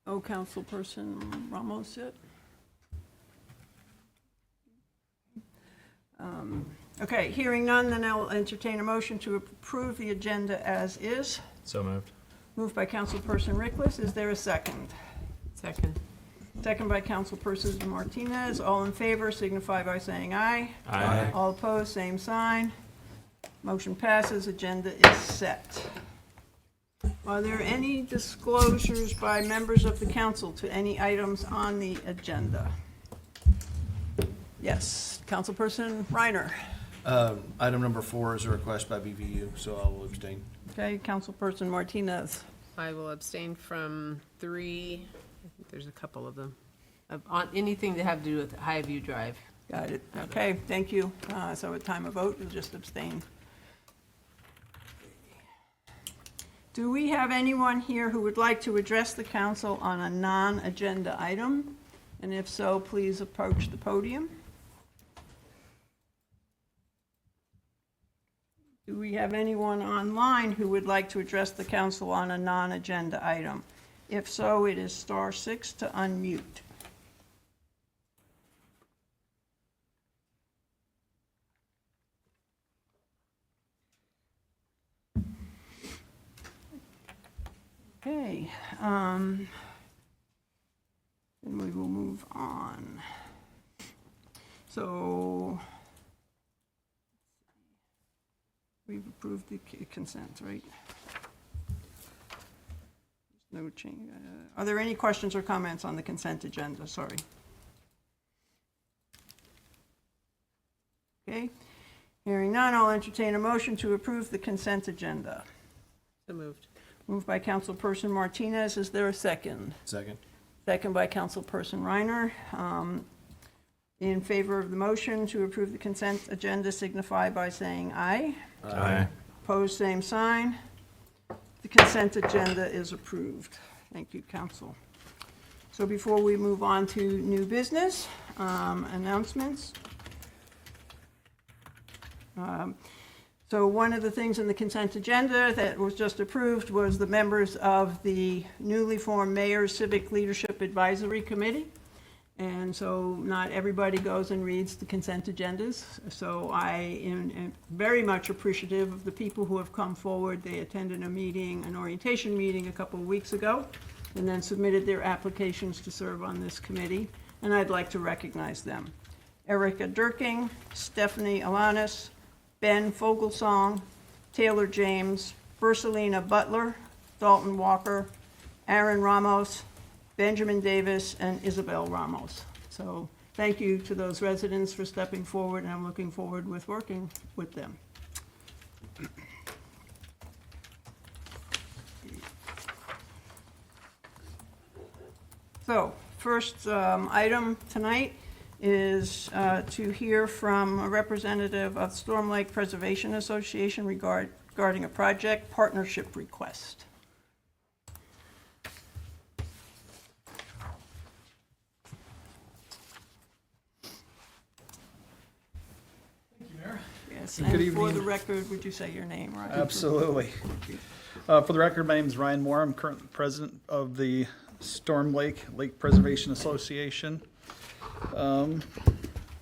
No Councilperson Ramos yet? Okay, hearing none, then I'll entertain a motion to approve the agenda as is. So moved. Moved by Councilperson Rickless. Is there a second? Second. Second by Councilperson Martinez. All in favor signify by saying aye. Aye. All opposed, same sign. Motion passes. Agenda is set. Are there any disclosures by members of the council to any items on the agenda? Yes, Councilperson Reiner. Item number 4 is a request by BVU, so I will abstain. Okay, Councilperson Martinez. I will abstain from 3, I think there's a couple of them, on anything to have to do with Highview Drive. Got it. Okay, thank you. So at time of vote, you'll just abstain. Do we have anyone here who would like to address the council on a non-agenda item? And if so, please approach the podium. Do we have anyone online who would like to address the council on a non-agenda item? If so, it is *6 to unmute. Okay, then we will move on. So, we've approved the consent, right? There's no change. Are there any questions or comments on the consent agenda? Sorry. Okay, hearing none, I'll entertain a motion to approve the consent agenda. So moved. Moved by Councilperson Martinez. Is there a second? Second. Second by Councilperson Reiner. In favor of the motion to approve the consent agenda signify by saying aye. Aye. Opposed, same sign. The consent agenda is approved. Thank you, Council. So before we move on to new business, announcements. So one of the things in the consent agenda that was just approved was the members of the newly formed Mayor's Civic Leadership Advisory Committee. And so not everybody goes and reads the consent agendas. So I am very much appreciative of the people who have come forward. They attended a meeting, an orientation meeting a couple of weeks ago, and then submitted their applications to serve on this committee. And I'd like to recognize them. Erica Durking, Stephanie Alanis, Ben Fogelsong, Taylor James, Ursulina Butler, Dalton Walker, Aaron Ramos, Benjamin Davis, and Isabel Ramos. So thank you to those residents for stepping forward, and I'm looking forward with working with them. So first item tonight is to hear from a representative of Storm Lake Preservation Association regarding a project partnership request. Thank you, Mayor. Yes, Good and for evening. the record, would you say your name, right? Absolutely. For the record, my name is Ryan Moore. I'm current president of the Storm Lake Preservation Association.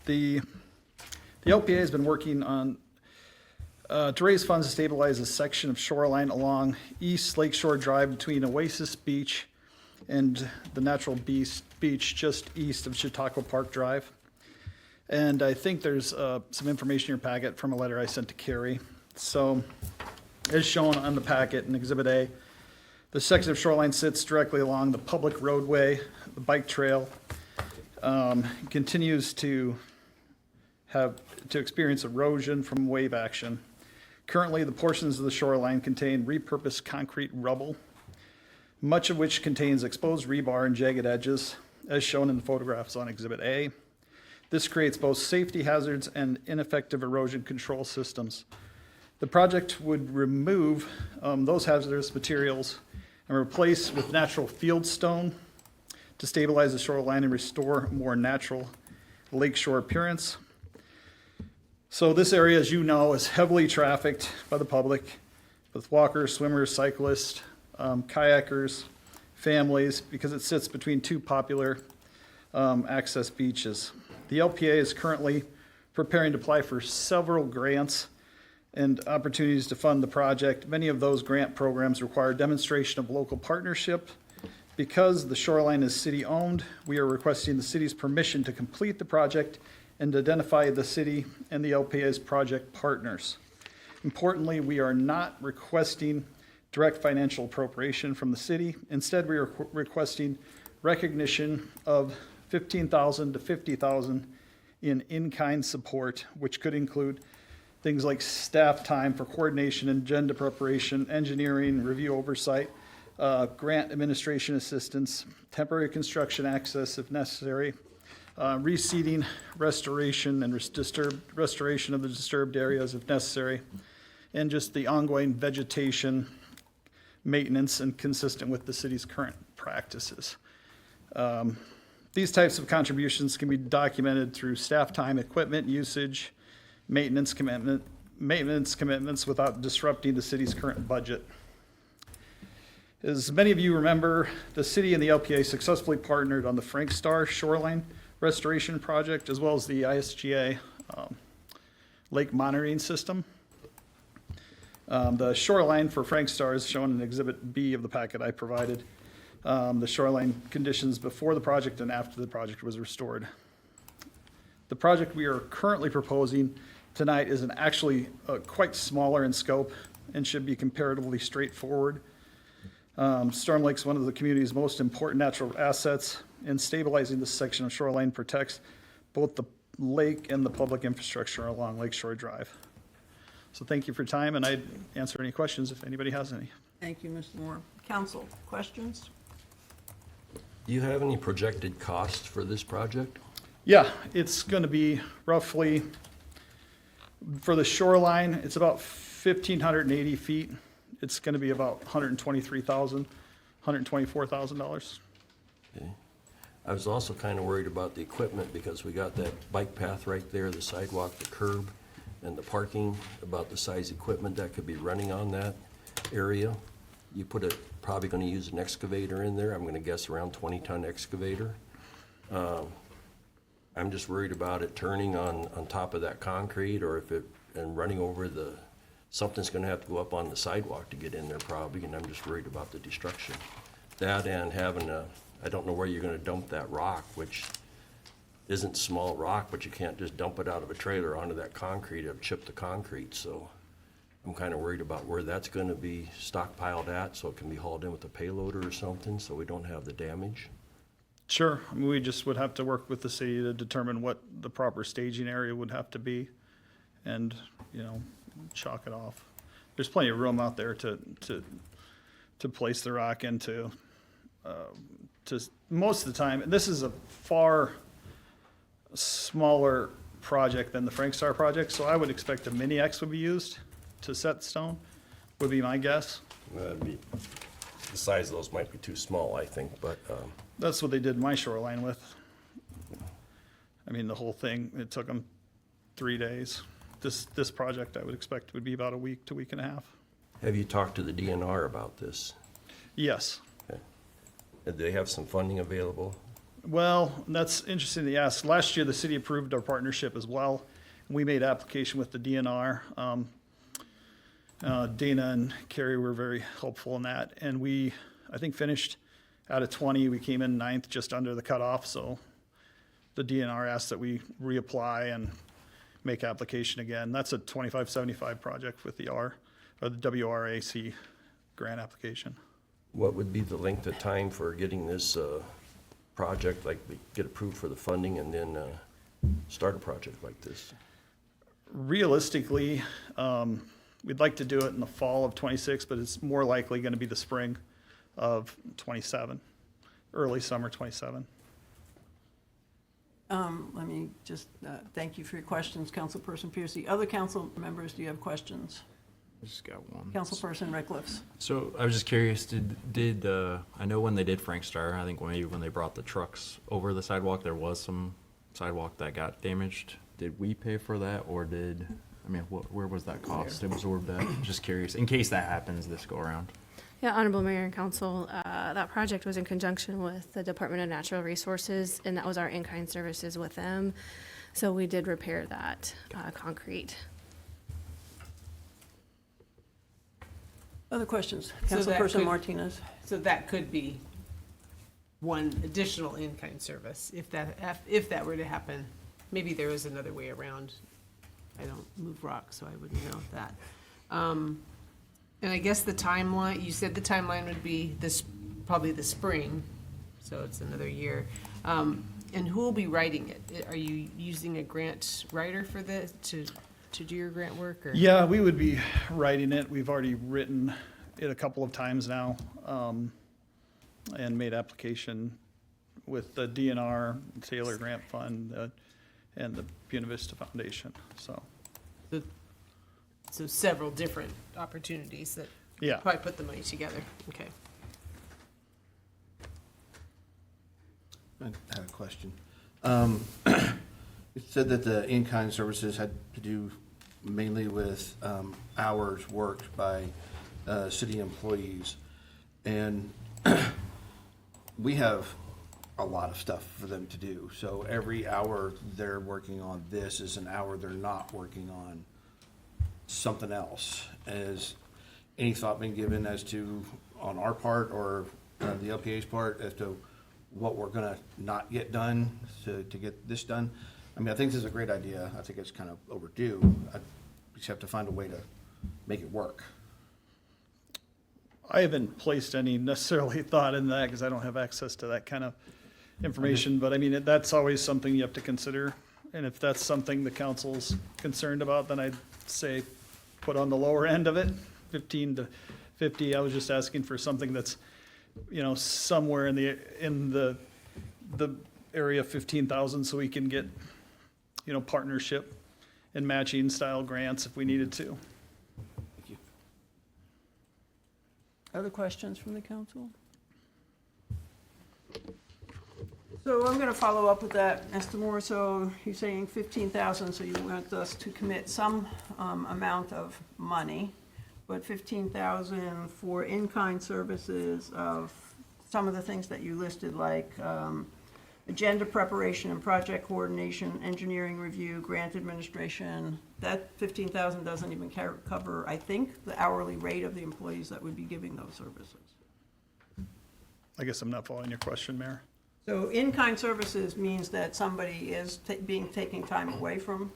The LPA has been working on to raise funds to stabilize a section of shoreline along East Lakeshore Drive between Oasis Beach and the natural beach just east of Chautauqua Park Drive. And I think there's some information in your packet from a letter I sent to Carrie. So, as shown on the packet in Exhibit A, the section of shoreline sits directly along the public roadway, the bike trail, continues to experience erosion from wave action. Currently, the portions of the shoreline contain repurposed concrete rubble, much of which contains exposed rebar and jagged edges, as shown in the photographs on Exhibit A. This creates both safety hazards and ineffective erosion control systems. The project would remove those hazardous materials and replace with natural field stone to stabilize the shoreline and restore a more natural lakeshore appearance. So this area, as you know, is heavily trafficked by the public with walkers, swimmers, cyclists, kayakers, families because it sits between two popular access beaches. The LPA is currently preparing to apply for several grants and opportunities to fund the project. Many of those grant programs require demonstration of local partnership. Because the shoreline is city-owned, we are requesting the city's permission to complete the project and to identify the city and the LPA as project partners. Importantly, we are not requesting direct financial appropriation from the city. Instead, we are requesting recognition of $15,000 to $50,000 in-kind support, which could include things like staff time for coordination, agenda preparation, engineering, review oversight, grant administration assistance, temporary construction access if necessary, reseeding, restoration, and restoration of the disturbed areas if necessary, and just the ongoing vegetation maintenance and consistent with the city's current practices. These types of contributions can be documented through staff time, equipment usage, maintenance commitments without disrupting the city's current budget. As many of you remember, the city and the LPA successfully partnered on the Frank Star Shoreline Restoration Project, as well as the ISGA Lake Monitoring System. The shoreline for Frank Star is shown in Exhibit B of the packet I provided. The shoreline conditions before the project and after the project was restored. The project we are currently proposing tonight is actually quite smaller in scope and should be comparatively straightforward. Storm Lake's one of the community's most important natural assets, and stabilizing this section of shoreline protects both the lake and the public infrastructure along Lakeshore Drive. So thank you for your time, and I'd answer any questions if anybody has any. Thank you, Mr. Moore. Council, questions? Do you have any projected costs for this project? Yeah, it's going to be roughly, for the shoreline, it's about 1,580 feet. It's going to be about $123,000, $124,000. Okay. I was also kind of worried about the equipment because we got that bike path right there, the sidewalk, the curb, and the parking, about the size equipment that could be running on that area. You probably going to use an excavator in there. I'm going to guess around 20-ton excavator. I'm just worried about it turning on top of that concrete, or and running over something's going to have to go up on the sidewalk to get in there probably, and I'm just worried about the destruction. That and having I don't know where you're going to dump that rock, which isn't small rock, but you can't just dump it out of a trailer onto that concrete. It'll chip the concrete, so I'm kind of worried about where that's going to be stockpiled at, so it can be hauled in with a payloader or something, so we don't have the damage. Sure. I mean, we just would have to work with the city to determine what the proper staging area would have to be and, chalk it off. There's plenty of room out there to place the rock into. To most of the time, this is a far smaller project than the Frank Star project, so I would expect a mini X would be used to set stone, would be my guess. The size of those might be too small, I think, but That's what they did my shoreline with. I mean, the whole thing, it took them 3 days. This project, I would expect, would be about a week to week and a half. have you talked to the DNR about this? Yes. Okay. Do they have some funding available? Well, that's interesting that you asked. Last year, the city approved our partnership as well. We made application with the DNR. Dana and Carrie were very helpful in that. And we, I think, finished out of 20. We came in 9th, just under the cutoff. So the DNR asked that we reapply and make application again. That's a 2575 project with the the WRAC grant application. What would be the length of time for getting this project, like get approved for the funding and then start a project like this? Realistically, we'd like to do it in the fall of 26, but it's more likely going to be the spring of 27, early summer 27. Let me just thank you for your questions, Councilperson Piercy. Other council members, do you have questions? I just got one. Councilperson Rickliffs. So I was just curious, did I know when they did Frank Star, I think when they brought the trucks over the sidewalk, there was some sidewalk that got damaged. Did we pay for that, or where was that cost absorbed at? Just curious, in case that happens this go around. Yeah, Honorable Mayor and Council, that project was in conjunction with the Department of Natural Resources, and that was our in-kind services with them. So we did repair that concrete. Other questions? So that Councilperson could- Martinez? So that could be one additional in-kind service, if that were to happen. Maybe there is another way around. I don't move rocks, so I wouldn't know that. And I guess the timeline, you said the timeline would be this, probably the spring, so it's another year. And who will be writing it? Are you using a grant writer for this, to do your grant work, or? Yeah, we would be writing it. We've already written it a couple of times now, and made application with the DNR, Taylor Grant Fund, and the Buena Vista Foundation, so, So several different opportunities that yeah. probably put the money together. Okay. I had a question. It said that the in-kind services had to do mainly with hours worked by city employees. And we have a lot of stuff for them to do. So every hour they're working on this is an hour they're not working on something else. Has any thought been given as to, on our part or the LPA's part, as to what we're gonna not get done to get this done? I mean, I think this is a great idea. I think it's kind of overdue. I just have to find a way to make it work. I haven't placed any necessarily thought in that because I don't have access to that kind of information, but I mean, that's always something you have to consider. And if that's something the council's concerned about, then I'd say put on the lower end of it, 15 to 50. I was just asking for something that's, you know, somewhere in the area of 15,000 so we can get, you know, partnership and matching style grants if we needed to. Thank you. Other questions from the council? So I'm going to follow up with that, Mr. Moore. So you're saying 15,000, so you want us to commit some amount of money, but 15,000 for in-kind services of some of the things that you listed, like agenda preparation and project coordination, engineering review, grant administration. That 15,000 doesn't even cover, I think, the hourly rate of the employees that would be giving those services. I guess I'm not following your question, Mayor. So in-kind services means that somebody is taking time away from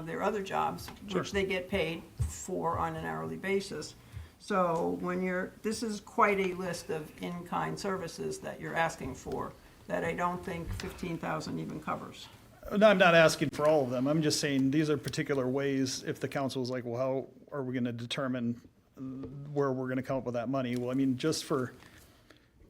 their other jobs, which they get paid for on an hourly basis. So when this is quite a list of in-kind services that you're asking for, that I don't think 15,000 even covers. No, I'm not asking for all of them. I'm just saying these are particular ways, if the council is like, well, how are we gonna determine where we're gonna come up with that money? Well, I mean, just for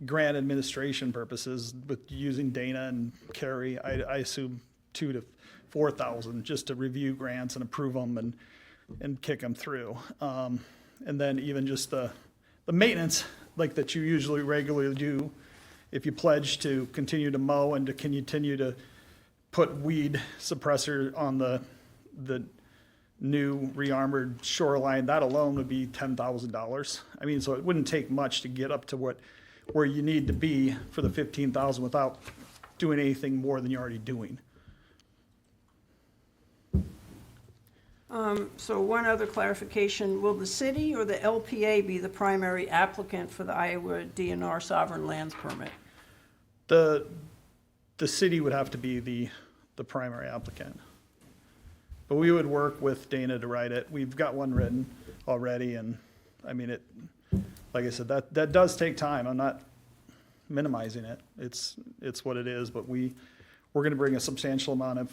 grant administration purposes, with using Dana and Carrie, I assume 2,000 to 4,000 just to review grants and approve them and kick them through. And then even just the maintenance, like that you usually regularly do, if you pledge to continue to mow and to continue to put weed suppressor on the new re-armored shoreline, that alone would be $10,000. I mean, so it wouldn't take much to get up to where you need to be for the 15,000 without doing anything more than you're already doing. So one other clarification, will the city or the LPA be the primary applicant for the Iowa DNR sovereign lands permit? The city would have to be the primary applicant. But we would work with Dana to write it. We've got one written already, and I mean, like I said, that does take time. I'm not minimizing it. It's what it is, but we're gonna bring a substantial amount of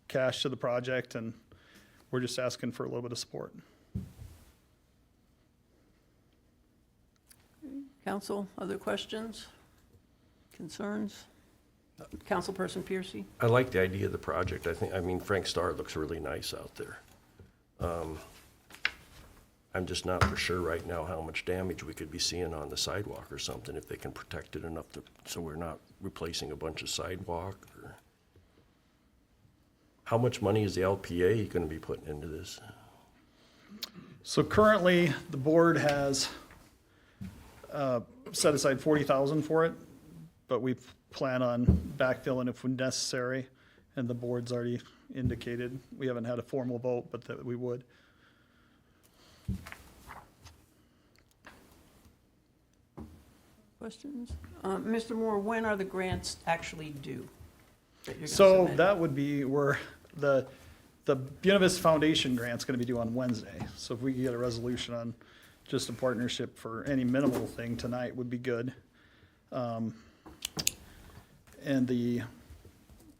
cash to the project, and we're just asking for a little bit of support. Council, other questions, concerns? Councilperson Piercy? I like the idea of the project. I mean, Frank Starr looks really nice out there. I'm just not for sure right now how much damage we could be seeing on the sidewalk or something, if they can protect it enough so we're not replacing a bunch of sidewalk. Or how much money is the LPA gonna be putting into this? So currently, the board has set aside 40,000 for it, but we plan on backfilling if necessary, and the board's already indicated, we haven't had a formal vote, but that we would. Questions? Mr. Moore, when are the grants actually due? that you're gonna So submit? that would be where the Buena Vista Foundation grant's gonna be due on Wednesday. So if we could get a resolution on just a partnership for any minimal thing tonight would be good. And the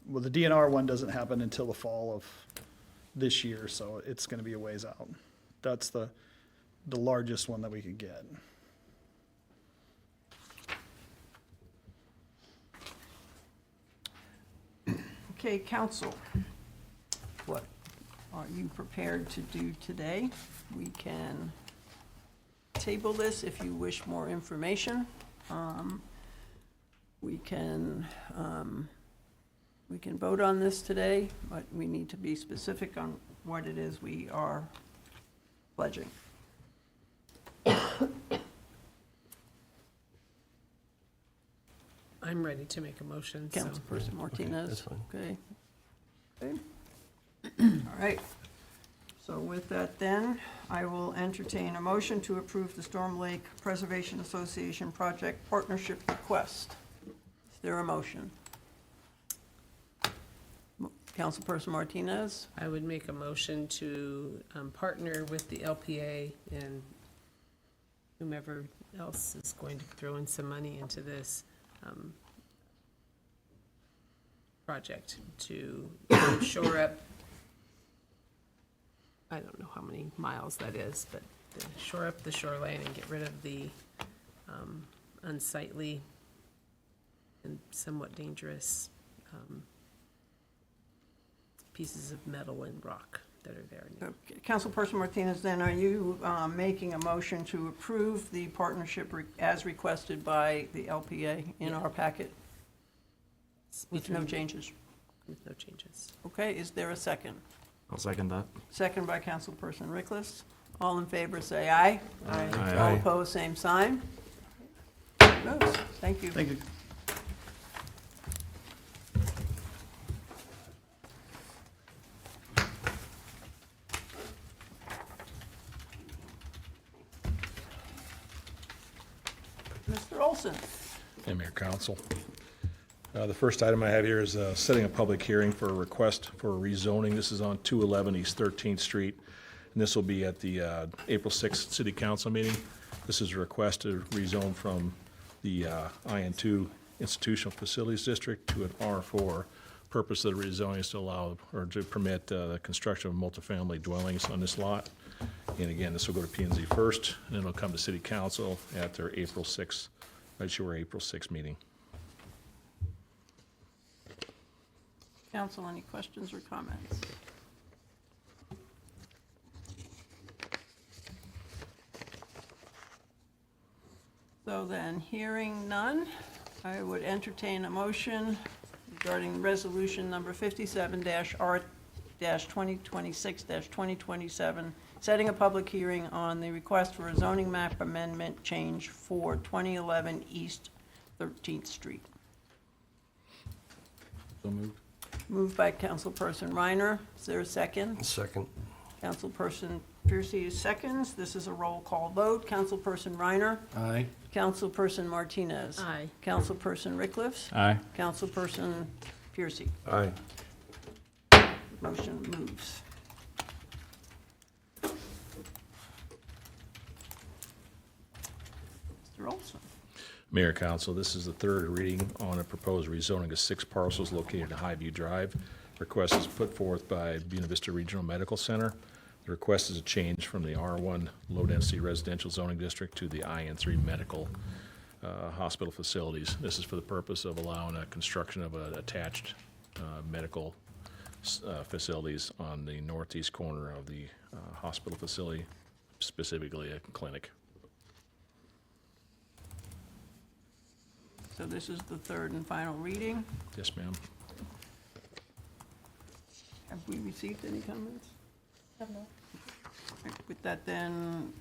DNR one doesn't happen until the fall of this year, so it's gonna be a ways out. That's the largest one that we could get. Okay, council, what are you prepared to do today? We can table this if you wish more information. We can vote on this today, but we need to be specific on what it is we are pledging. I'm ready to make a motion, so. Councilperson Martinez? that's fine. Okay. Okay. All right. So with that then, I will entertain a motion to approve the Storm Lake Preservation Association Project Partnership Request. Is there a motion? Councilperson Martinez? I would make a motion to partner with the LPA and whomever else is going to throw in some money into this project to shore up, I don't know how many miles that is, but to shore up the shoreline and get rid of the unsightly and somewhat dangerous pieces of metal and rock that are there now. Okay, Councilperson Martinez, then are you making a motion to approve the partnership as requested by the LPA in our packet with no changes? With no changes. Okay, is there a second? I'll second that. Second by Councilperson Rickless. All in favor, say aye. Aye. All opposed, same sign. Moves. Thank you. Thank you. Mr. Olson. Hey, Mayor, Council. The first item I have here is setting a public hearing for a request for rezoning. This is on 211 East 13th Street, and this will be at the April 6th City Council meeting. This is a request to rezone from the IN2 Institutional Facilities District to an R4. Purpose of the rezoning is to allow, or to permit the construction of multifamily dwellings on this lot. And again, this will go to P&Z first, and then it'll come to City Council at their April 6th, April 6th meeting. Council, any questions or comments? So then, hearing none, I would entertain a motion regarding resolution number 57-R-2026-2027, setting a public hearing on the request for a zoning map amendment change for 2011 East 13th Street. So moved. Moved by Councilperson Reiner. Is there a second? Second. Councilperson Piercy is seconds. This is a roll call vote. Councilperson Reiner. Aye. Councilperson Martinez. Aye. Councilperson Rickliff. Aye. Councilperson Piercy. Aye. Motion moves. Mr. Olson. Mayor, Council, this is the third reading on a proposed rezoning of 6 parcels located at Highview Drive. Request is put forth by Buena Vista Regional Medical Center. The request is a change from the R1 low-density residential zoning district to the IN3 medical hospital facilities. This is for the purpose of allowing a construction of attached medical facilities on the northeast corner of the hospital facility, specifically a clinic. So this is the third and final reading. Yes, ma'am. Have we received any comments? With that then,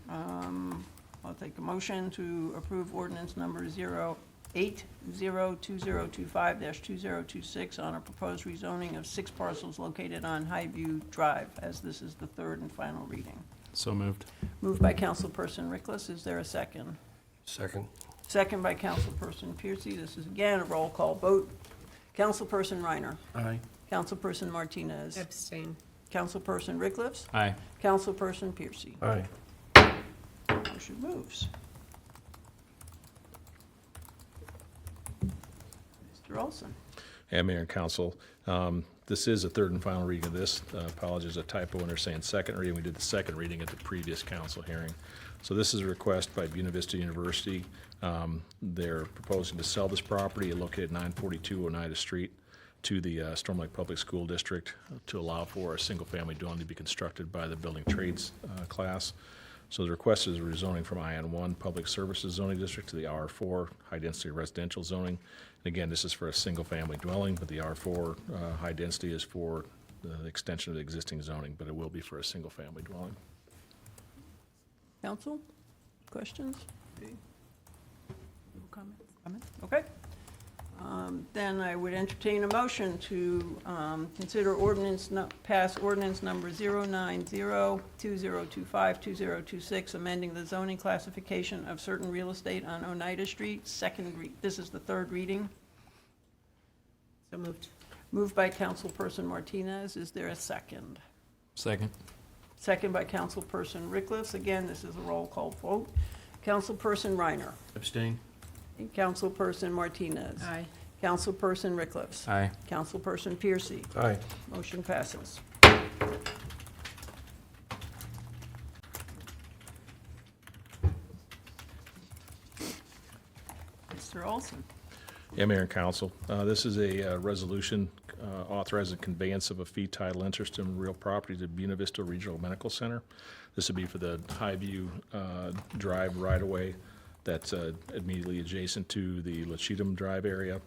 I'll take a motion to approve ordinance number 802025-2026 on a proposed rezoning of 6 parcels located on Highview Drive, as this is the third and final reading. So moved. Moved by Councilperson Rickless. Is there a second? Second. Second by Councilperson Piercy. This is again a roll call vote. Councilperson Reiner. Aye. Councilperson Martinez. Abstain. Councilperson Rickless. Aye. Councilperson Piercy. Aye. Motion moves. Mr. Olson. And Mayor and Council, this is a third and final reading of this. Apologies, a typo when they're saying second reading. We did the second reading at the previous council hearing. So this is a request by Buena Vista University. They're proposing to sell this property located at 942 Oneida Street to the Storm Lake Public School District to allow for a single-family dwelling to be constructed by the building trades class. So the request is rezoning from IN1 Public Services Zoning District to the R4 High-Density Residential Zoning. And again, this is for a single-family dwelling, but the R4 high density is for the extension of the existing zoning, but it will be for a single-family dwelling. Council, questions? No comments? Comments? Okay. Then I would entertain a motion to consider pass ordinance number 09020252026, amending the zoning classification of certain real estate on Oneida Street. This is the third reading. So moved. Moved by Councilperson Martinez. Is there a second? Second. Second by Councilperson Rickless. Again, this is a roll call vote. Councilperson Reiner. Abstain? And Councilperson Martinez. Aye. Councilperson Rickless. Aye. Councilperson Piercy. Aye. Motion passes. Mr. Olson. Yeah, Mayor and Council, this is a resolution authorizing conveyance of a fee title interest in real property to Buena Vista Regional Medical Center. This would be for the Highview Drive right-of-way that's immediately adjacent to the La Cheatham Drive area.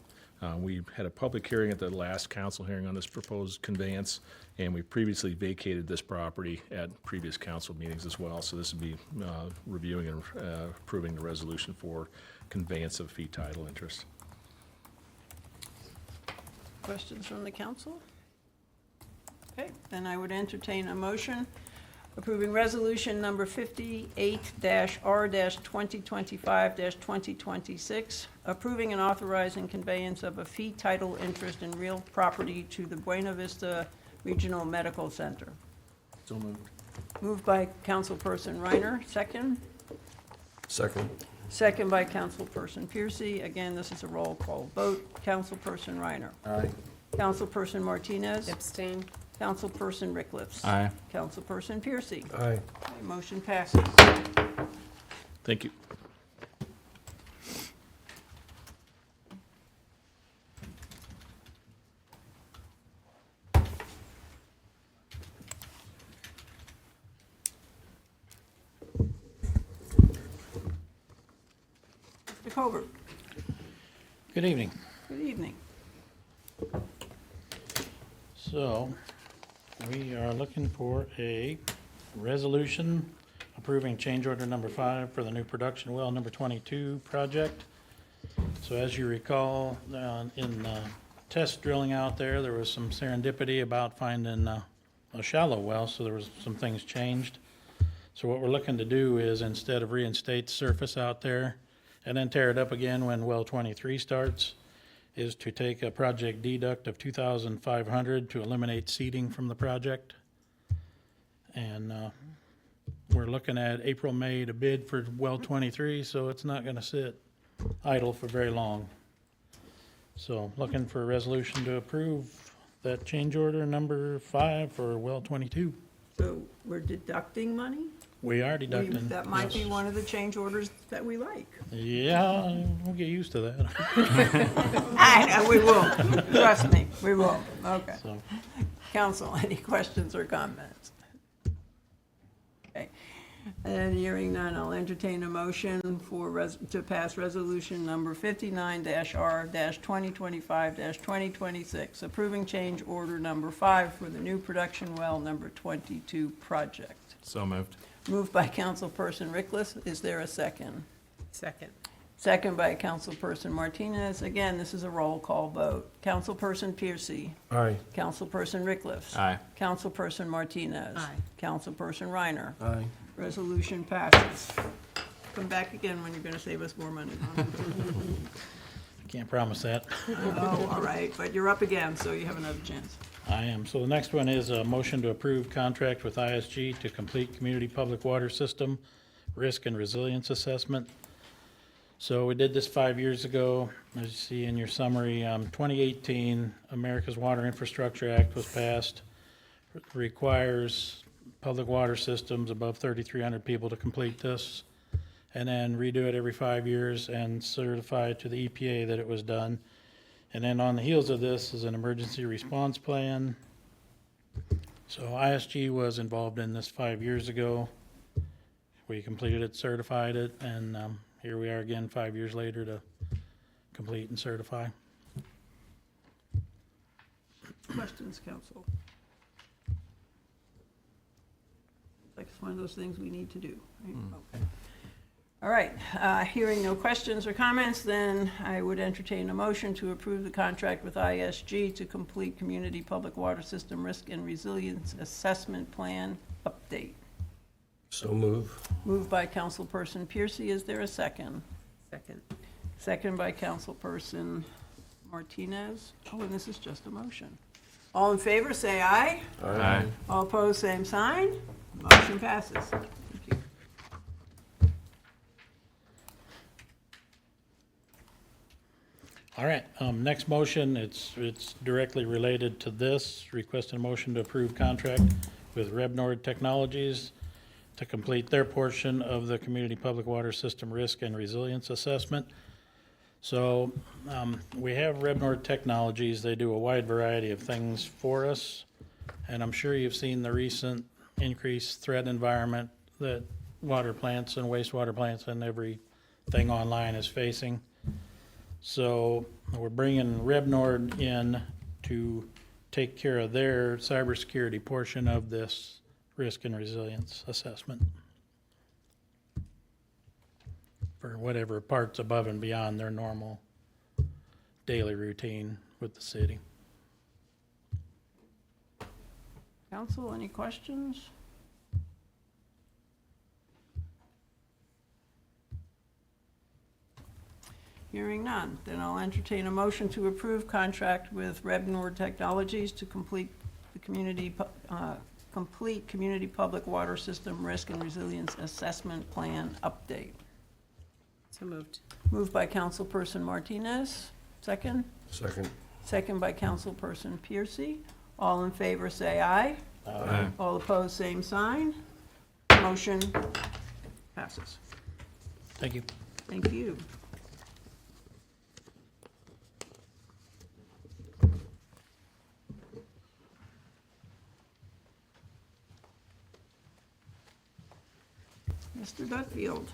We had a public hearing at the last council hearing on this proposed conveyance, and we previously vacated this property at previous council meetings as well. So this would be reviewing and approving the resolution for conveyance of fee title interest. Questions from the council? Okay, then I would entertain a motion approving resolution number 58-R-2025-2026, approving and authorizing conveyance of a fee title interest in real property to the Buena Vista Regional Medical Center. So moved. Moved by Councilperson Reiner, second. Second. Second by Councilperson Piercy. Again, this is a roll call vote. Councilperson Reiner. Aye. Councilperson Martinez. Abstain. Councilperson Rickless. Aye. Councilperson Piercy. Aye. Okay, motion passes. Thank you. Mr. Colbert, Good evening. good evening. So, we are looking for a resolution approving change order number 5 for the new production well number 22 project. So as you recall, in test drilling out there, there was some serendipity about finding a shallow well, so there was some things changed. So what we're looking to do is, instead of reinstate surface out there and then tear it up again when well 23 starts, is to take a project deduct of $2,500 to eliminate seeding from the project. And we're looking at April, May to bid for well 23, so it's not gonna sit idle for very long. So looking for a resolution to approve that change order number 5 for well 22. So we're deducting money? We are deducting. That might be yes. one of the change orders that we like. Yeah, we'll get used to that. I know, we will. Trust me, we will. Okay. So, Council, any questions or comments? Okay. And hearing none, I'll entertain a motion to pass resolution number 59-R-2025-2026, approving change order number 5 for the new production well number 22 project. So moved. Moved by Councilperson Rickless. Is there a second? Second. Second by Councilperson Martinez. Again, this is a roll call vote. Councilperson Piercy. Aye. Councilperson Rickless. Aye. Councilperson Martinez. Aye. Councilperson Reiner. Aye. Resolution passes. Come back again when you're going to save us more money. Can't promise that. Oh, all right, but you're up again, so you have another chance. I am. So the next one is a motion to approve contract with ISG to complete community public water system risk and resilience assessment. So we did this 5 years ago. As you see in your summary, 2018, America's Water Infrastructure Act was passed. Requires public water systems above 3,300 people to complete this, and then redo it every 5 years and certify to the EPA that it was done. And then on the heels of this is an emergency response plan. So ISG was involved in this 5 years ago. We completed it, certified it, and here we are again 5 years later to complete and certify. Questions, council? Like it's one of those things we need to do, right? Okay. All right, hearing no questions or comments, then I would entertain a motion to approve the contract with ISG to complete Community Public Water System Risk and Resilience Assessment Plan update. So move. Moved by Councilperson Piercy. Is there a second? Second. Second by Councilperson Martinez. Oh, and this is just a motion. All in favor, say aye. Aye. All opposed, same sign. Motion passes. Thank you. All right, next motion, it's directly related to this. Requesting a motion to approve contract with Rebnord Technologies to complete their portion of the Community Public Water System Risk and Resilience Assessment. So we have Rebnord Technologies. They do a wide variety of things for us. And I'm sure you've seen the recent increased threat environment that water plants and wastewater plants and everything online is facing. So we're bringing Rebnord in to take care of their cybersecurity portion of this risk and resilience assessment for whatever parts above and beyond their normal daily routine with the city. Council, any questions? Hearing none, then I'll entertain a motion to approve contract with Rebnord Technologies to complete the community public water system risk and resilience assessment plan update. So moved. Moved by Councilperson Martinez. Second? Second. Second by Councilperson Piercy. All in favor, say aye. Aye. All opposed, same sign. Motion passes. Thank you. Thank you. Mr. Duffield.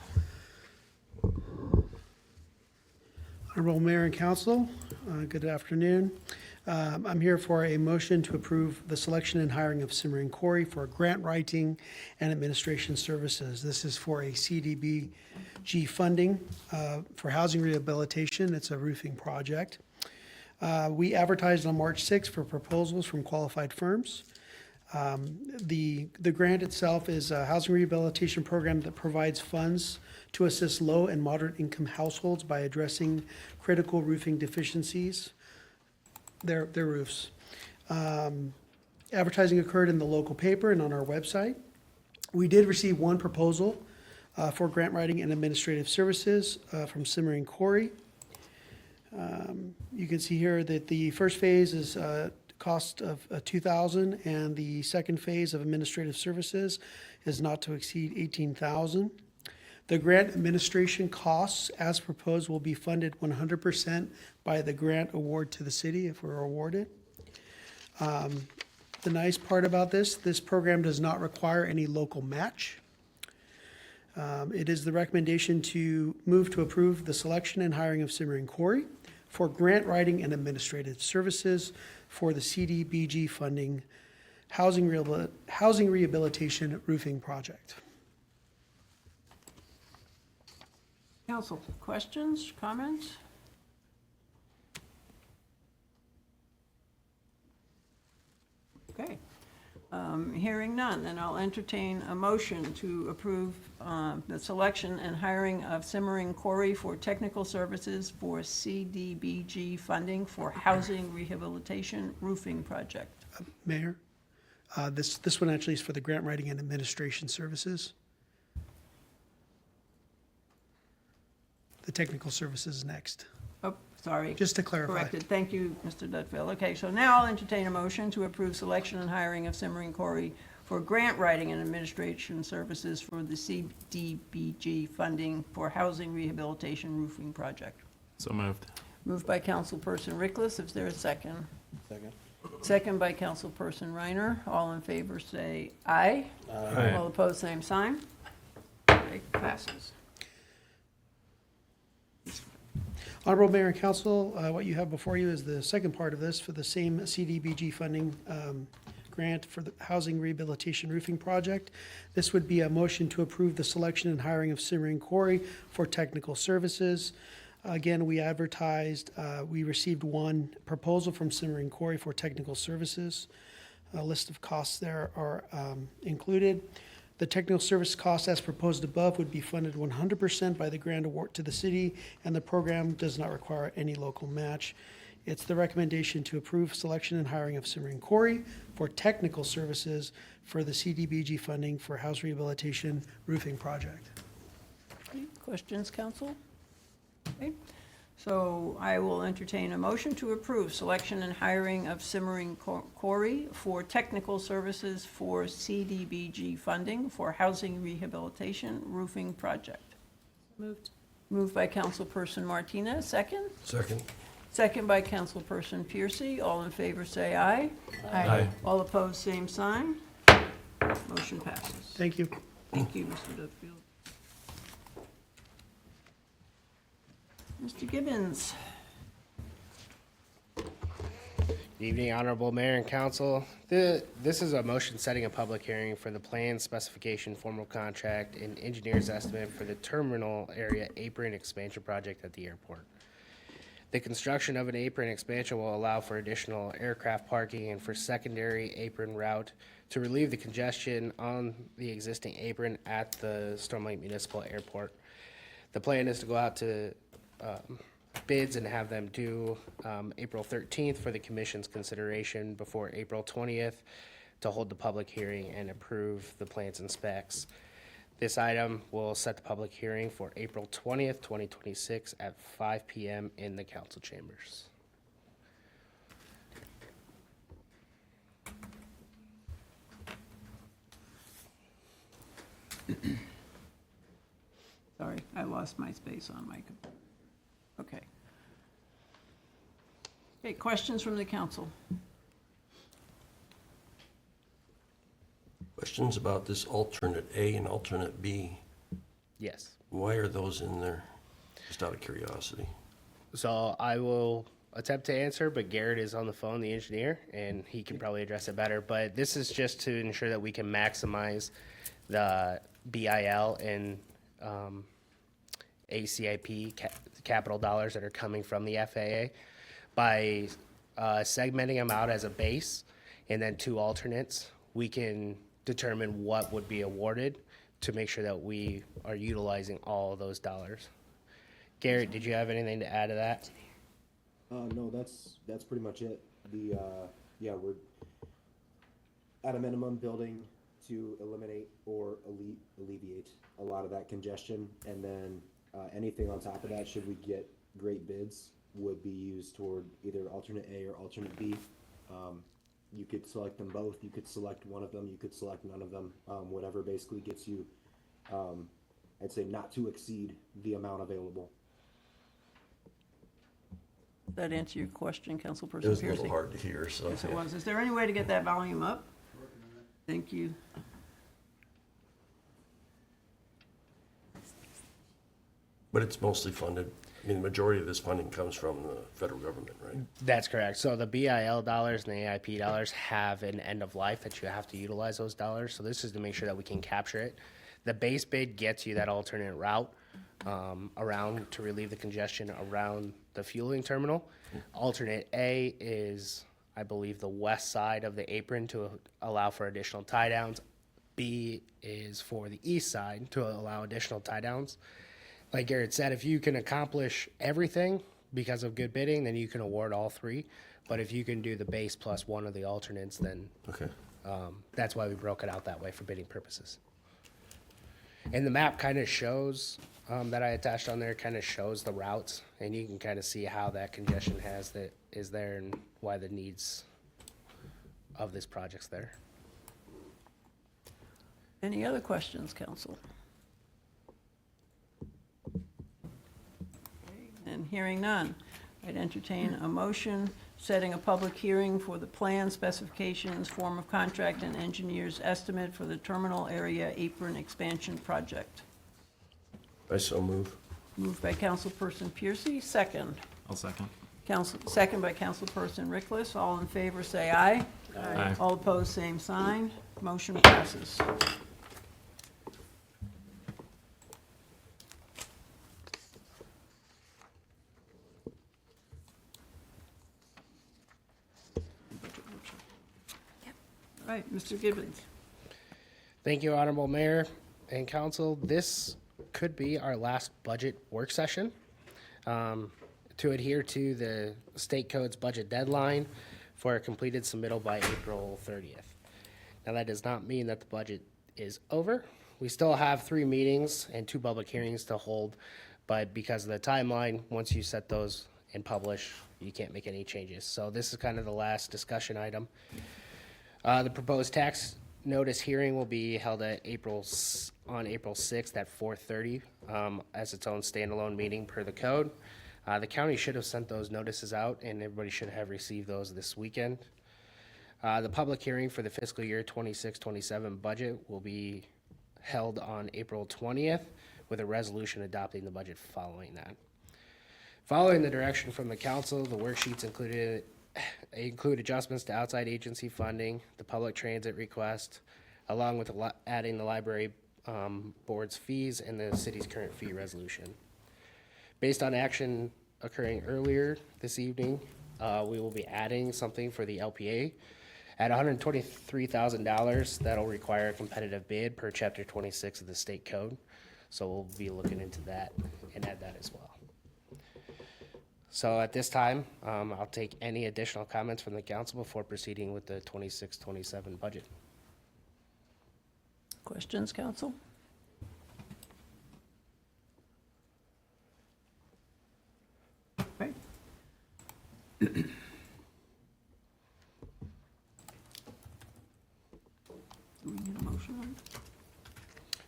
Honorable Mayor and Council, good afternoon. I'm here for a motion to approve the selection and hiring of Simmering Corey for grant writing and administration services. This is for a CDBG funding for housing rehabilitation. It's a roofing project. We advertised on March 6th for proposals from qualified firms. The grant itself is a housing rehabilitation program that provides funds to assist low and moderate income households by addressing critical roofing deficiencies, their roofs. Advertising occurred in the local paper and on our website. We did receive one proposal for grant writing and administrative services from Simmering Corey. You can see here that the first phase is cost of $2,000, and the second phase of administrative services is not to exceed $18,000. The grant administration costs, as proposed, will be funded 100% by the grant award to the city if we're awarded. The nice part about this program does not require any local match. It is the recommendation to move to approve the selection and hiring of Simmering Corey for grant writing and administrative services for the CDBG funding housing rehabilitation roofing project. Council, questions, comments? Okay. Hearing none, then I'll entertain a motion to approve the selection and hiring of Simmering Corey for technical services for CDBG funding for housing rehabilitation roofing project. Mayor, this one actually is for the grant writing and administration services. The technical services is next, Oh, sorry. just to clarify. Corrected. Thank you, Mr. Dudville. Okay, so now I'll entertain a motion to approve selection and hiring of Simmering Corey for grant writing and administration services for the CDBG funding for housing rehabilitation roofing project. So moved. Moved by Councilperson Rickless. Is there a second? Second. Second by Councilperson Reiner. All in favor say aye. Aye. All opposed, same sign. Okay, passes. Honorable Mayor and Council, what you have before you is the second part of this for the same CDBG funding grant for the housing rehabilitation roofing project. This would be a motion to approve the selection and hiring of Simmering Corey for technical services. Again, we advertised, we received one proposal from Simmering Corey for technical services. A list of costs there are included. The technical service costs as proposed above would be funded 100% by the grant award to the city, and the program does not require any local match. It's the recommendation to approve selection and hiring of Simmering Corey for technical services for the CDBG funding for house rehabilitation roofing project. Okay, questions, council? Okay, so I will entertain a motion to approve selection and hiring of Simmering Corey for technical services for CDBG funding for housing rehabilitation roofing project. Moved. Moved by Councilperson Martinez, second? Second. Second by Councilperson Piercy. All in favor say aye. Aye. All opposed, same sign. Motion passes. Thank you. Thank you, Mr. Dudfield. Mr. Gibbons. Good evening, Honorable Mayor and Council. This is a motion setting a public hearing for the plan, specification, formal contract, and engineer's estimate for the terminal area apron expansion project at the airport. The construction of an apron expansion will allow for additional aircraft parking and for secondary apron route to relieve the congestion on the existing apron at the Storm Lake Municipal Airport. The plan is to go out to bids and have them due April 13th for the commission's consideration before April 20th to hold the public hearing and approve the plans and specs. This item will set the public hearing for April 20th, 2026 at 5 p.m. in the council chambers. Sorry, I lost my space on my, okay. Okay, questions from the council? Questions about this alternate A and alternate B? Yes. Why are those in there? Just out of curiosity. So I will attempt to answer, but Garrett is on the phone, the engineer, and he can probably address it better. But this is just to ensure that we can maximize the BIL and ACIP capital dollars that are coming from the FAA by segmenting them out as a base and then two alternates. We can determine what would be awarded to make sure that we are utilizing all of those dollars. Garrett, did you have anything to add to that? No, that's pretty much it. Yeah, we're at a minimum building to eliminate or alleviate a lot of that congestion, and then anything on top of that, should we get great bids, would be used toward either alternate A or alternate B. You could select them both, you could select one of them, you could select none of them, whatever basically gets you, I'd say not to exceed the amount available. Does that answer your question, Councilperson Piercy? It was a little hard to hear, so. Yes, it was. Is there any way to get that volume up? Thank you. But it's mostly funded, I mean, the majority of this funding comes from the federal government, right? That's correct. So the BIL dollars and the AIP dollars have an end of life that you have to utilize those dollars. So this is to make sure that we can capture it. The base bid gets you that alternate route, around to relieve the congestion around the fueling terminal. Alternate A is, I believe, the west side of the apron to allow for additional tie downs. B is for the east side to allow additional tie downs. Like Garrett said, if you can accomplish everything because of good bidding, then you can award all three. But if you can do the base plus one of the alternates, then Okay. that's why we broke it out that way for bidding purposes. And the map kind of shows, that I attached on there, kind of shows the routes, and you can kind of see how that congestion is there and why the needs of this project's there. Any other questions, council? And hearing none, I'd entertain a motion setting a public hearing for the plan, specifications, form of contract, and engineer's estimate for the terminal area apron expansion project. I so move. Moved by Councilperson Piercy, second. I'll second. Second by Councilperson Rickless. All in favor, say aye. Aye. All opposed, same sign. Motion passes. All right, Mr. Gibbons. Thank you, Honorable Mayor and Council. This could be our last budget work session. To adhere to the state code's budget deadline for a completed submittal by April 30th. Now, that does not mean that the budget is over. We still have 3 meetings and 2 public hearings to hold, but because of the timeline, once you set those and publish, you can't make any changes. So this is kind of the last discussion item. The proposed tax notice hearing will be held on April 6th at 4:30 as its own standalone meeting per the code. The county should have sent those notices out, and everybody should have received those this weekend. The public hearing for the fiscal year 26-27 budget will be held on April 20th with a resolution adopting the budget following that. Following the direction from the council, the worksheets include adjustments to outside agency funding, the public transit request, along with adding the library board's fees and the city's current fee resolution. Based on action occurring earlier this evening, we will be adding something for the LPA at $123,000. That'll require a competitive bid per Chapter 26 of the state code. So we'll be looking into that and add that as well. So at this time, I'll take any additional comments from the council before proceeding with the 26-27 budget. Questions, council? Right. Do we need a motion on it?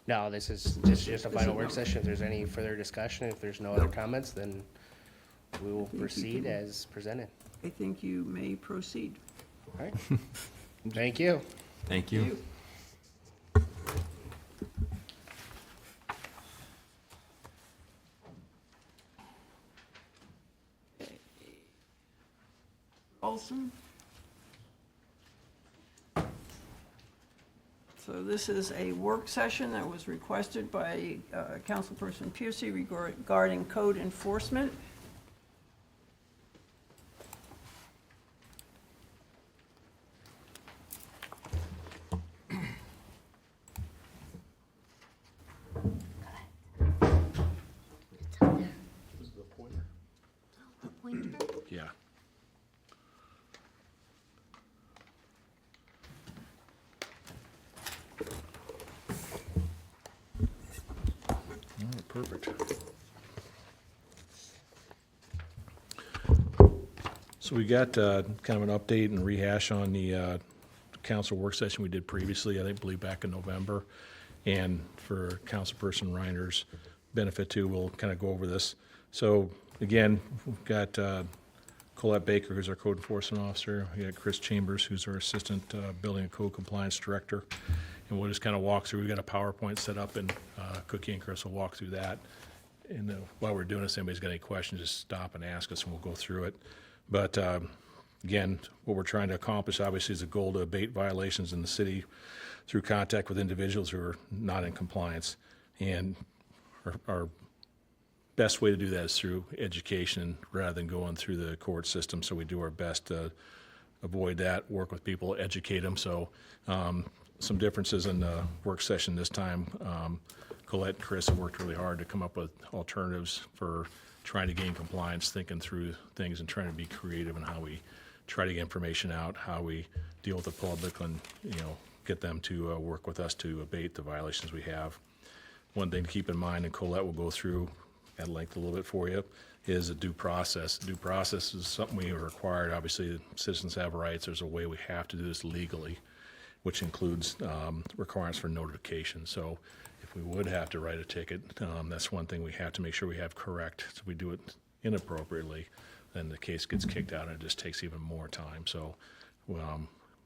No, this is just a final work session. If there's any further discussion, if there's no other comments, then we will you proceed can- as presented. I think you may proceed. All right. Thank you. Thank you. Olson? So this is a work session that was requested by Councilperson Piercy regarding code enforcement. Yeah. Oh, perfect. So we got kind of an update and rehash on the council work session we did previously, I believe back in November. And for Councilperson Reiner's benefit too, we'll kind of go over this. So again, we've got Colette Baker, who's our code enforcement officer. We got Chris Chambers, who's our assistant building and code compliance director. And we'll just kind of walk through. We've got a PowerPoint set up, and Cookie and Chris will walk through that. And while we're doing this, anybody's got any questions, just stop and ask us, and we'll go through it. But again, what we're trying to accomplish, obviously, is a goal to abate violations in the city through contact with individuals who are not in compliance. And our best way to do that is through education rather than going through the court system. So we do our best to avoid that, work with people, educate them. So some differences in the work session this time. Colette and Chris have worked really hard to come up with alternatives for trying to gain compliance, thinking through things and trying to be creative in how we try to get information out, how we deal with the public and, get them to work with us to abate the violations we have. One thing to keep in mind, and Colette will go through at length a little bit for you, is a due process. Due process is something we are required. Obviously, citizens have rights. There's a way we have to do this legally, which includes requirements for notification. So if we would have to write a ticket, that's one thing we have to make sure we have correct. So if we do it inappropriately, then the case gets kicked out and it just takes even more time. So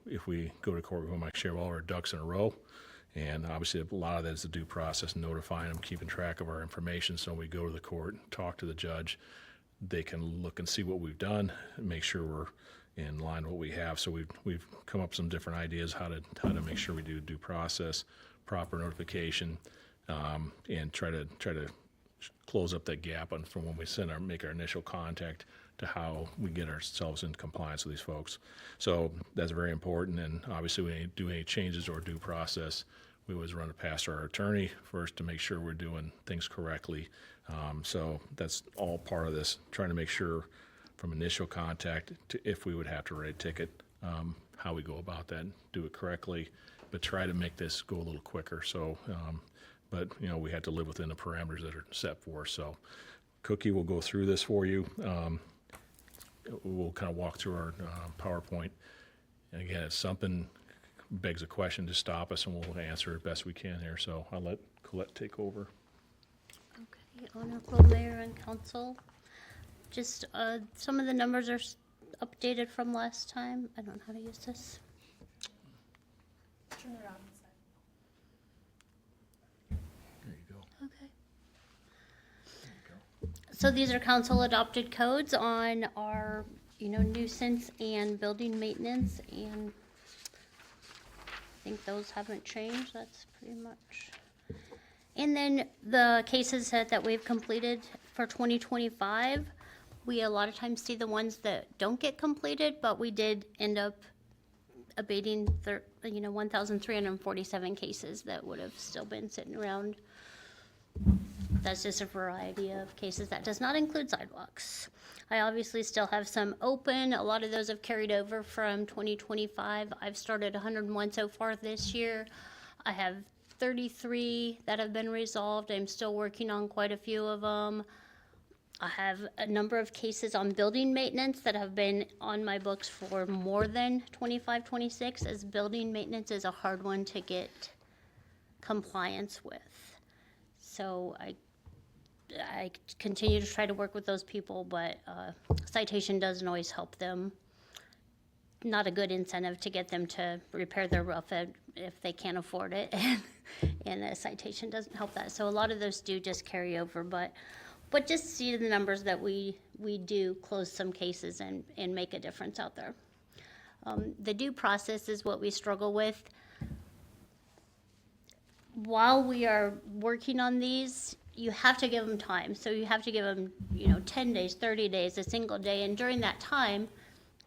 if we go to court, we want to make sure all our ducks in a row. And obviously, a lot of that is the due process, notifying them, keeping track of our information. So when we go to the court, talk to the judge, they can look and see what we've done and make sure we're in line with what we have. So we've come up with some different ideas how to make sure we do due process, proper notification, and try to close up that gap from when we make our initial contact to how we get ourselves in compliance with these folks. So that's very important. And obviously, when we do any changes or due process, we always run it past our attorney first to make sure we're doing things correctly. So that's all part of this, trying to make sure from initial contact to if we would have to write a ticket, how we go about that, do it correctly, but try to make this go a little quicker. So, but we have to live within the parameters that are set for us. So Cookie will go through this for you. We'll kind of walk through our PowerPoint. And again, if something begs a question, just stop us and we'll answer it best we can here. So I'll let Colette take over. Okay, Honorable Mayor and Council, just some of the numbers are updated from last time. I don't know how to use this. Turn it on. There you go. Okay. So these are council adopted codes on our, nuisance and building maintenance, and I think those haven't changed. That's pretty much. And then the cases that we've completed for 2025, we a lot of times see the ones that don't get completed, but we did end up abating 1,347 cases that would have still been sitting around. That's just a variety of cases. That does not include sidewalks. I obviously still have some open. A lot of those have carried over from 2025. I've started 101 so far this year. I have 33 that have been resolved. I'm still working on quite a few of them. I have a number of cases on building maintenance that have been on my books for more than 25, 26, as building maintenance is a hard one to get compliance with. So I continue to try to work with those people, but citation doesn't always help them. Not a good incentive to get them to repair their roof if they can't afford it, and a citation doesn't help that. So a lot of those do just carry over, but just see the numbers that we do close some cases and make a difference out there. The due process is what we struggle with. While we are working on these, you have to give them time. So you have to give them, 10 days, 30 days, a single day. And during that time,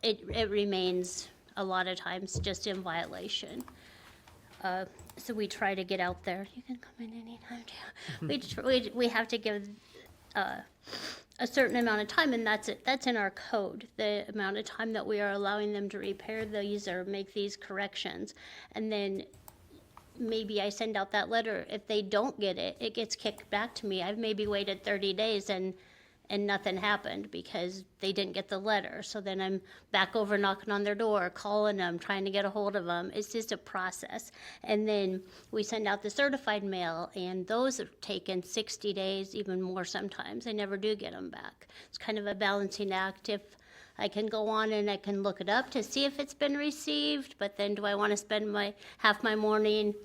it remains a lot of times just in violation. So we try to get out there. You can come in anytime, too. We have to give a certain amount of time, and that's it. That's in our code, the amount of time that we are allowing them to repair these or make these corrections. And then maybe I send out that letter. If they don't get it, it gets kicked back to me. I've maybe waited 30 days and nothing happened because they didn't get the letter. So then I'm back over knocking on their door, calling them, trying to get a hold of them. It's just a process. And then we send out the certified mail, and those have taken 60 days, even more sometimes. I never do get them back. It's kind of a balancing act. If I can go on and I can look it up to see if it's been received, but then do I want to spend half my morning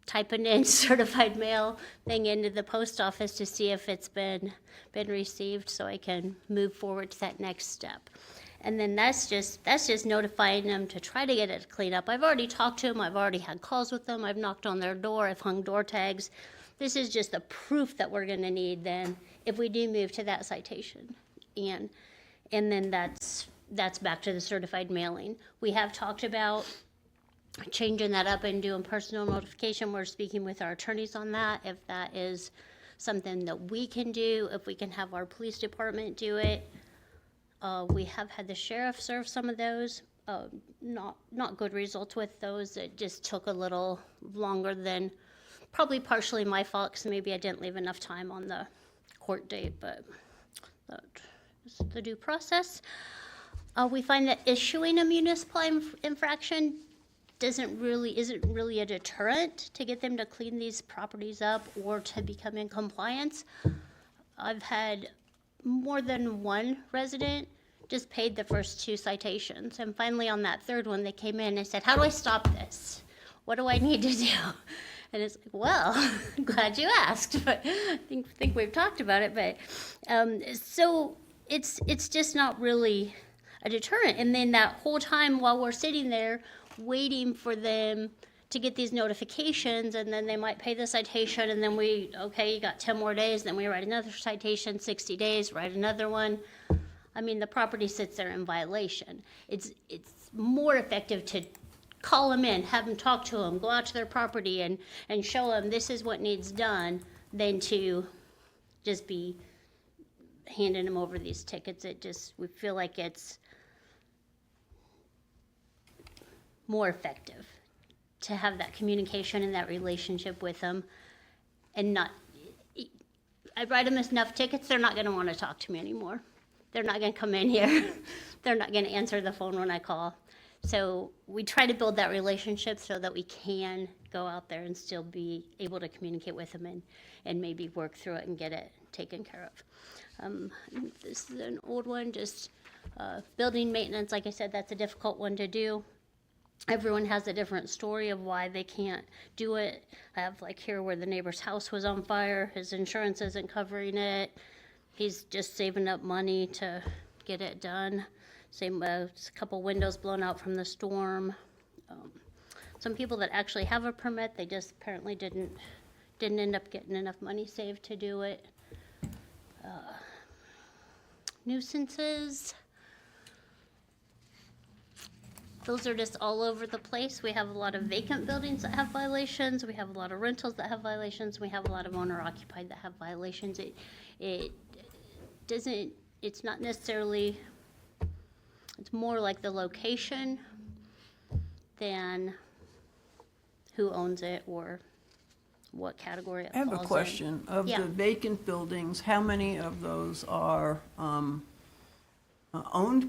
typing in certified mail thing into the post office to see if it's been received, so I can move forward to that next step. And then that's just notifying them to try to get it cleaned up. I've already talked to them. I've already had calls with them. I've knocked on their door. I've hung door tags. This is just the proof that we're going to need then if we do move to that citation. And then that's back to the certified mailing. We have talked about changing that up and doing personal notification. We're speaking with our attorneys on that, if that is something that we can do, if we can have our police department do it. We have had the sheriff serve some of those, not good results with those. It just took a little longer than, probably partially my fault, because maybe I didn't leave enough time on the court date, but that is the due process. We find that issuing a municipal infraction isn't really a deterrent to get them to clean these properties up or to become in compliance. I've had more than one resident just paid the first 2 citations, and finally on that third one, they came in and said, how do I stop this? What do I need to do? And it's like, well, I'm glad you asked, but I think we've talked about it, but, so it's just not really a deterrent. And then that whole time while we're sitting there waiting for them to get these notifications, and then they might pay the citation, and then okay, you got 10 more days, then we write another citation, 60 days, write another one. I mean, the property sits there in violation. It's more effective to call them in, have them talk to them, go out to their property and show them this is what needs done, than to just be handing them over these tickets. We feel like it's more effective to have that communication and that relationship with them, and not, I write them enough tickets, they're not gonna wanna talk to me anymore. They're not gonna come in here. They're not gonna answer the phone when I call. So we try to build that relationship so that we can go out there and still be able to communicate with them and maybe work through it and get it taken care of. This is an old one, just building maintenance. Like I said, that's a difficult one to do. Everyone has a different story of why they can't do it. I have like here where the neighbor's house was on fire, his insurance isn't covering it. He's just saving up money to get it done. Same, a couple windows blown out from the storm. Some people that actually have a permit, they just apparently didn't end up getting enough money saved to do it. Nuisances. Those are just all over the place. We have a lot of vacant buildings that have violations. We have a lot of rentals that have violations. We have a lot of owner occupied that have violations. It's not necessarily, it's more like the location than who owns it or what category it I have falls a in. question. Of Yeah. the vacant buildings, how many of those are owned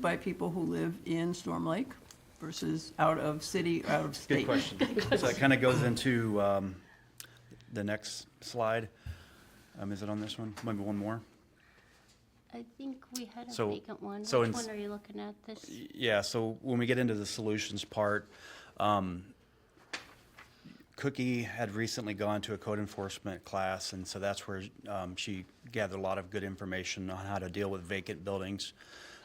by people who live in Storm Lake versus out of city, out of state? Good question. So it kind of goes into the next slide. Is it on this one? Maybe one more? I think we had a So- vacant one. so Which in- one are you looking at? This? Yeah, so when we get into the solutions part, Cookie had recently gone to a code enforcement class, and so that's where she gathered a lot of good information on how to deal with vacant buildings.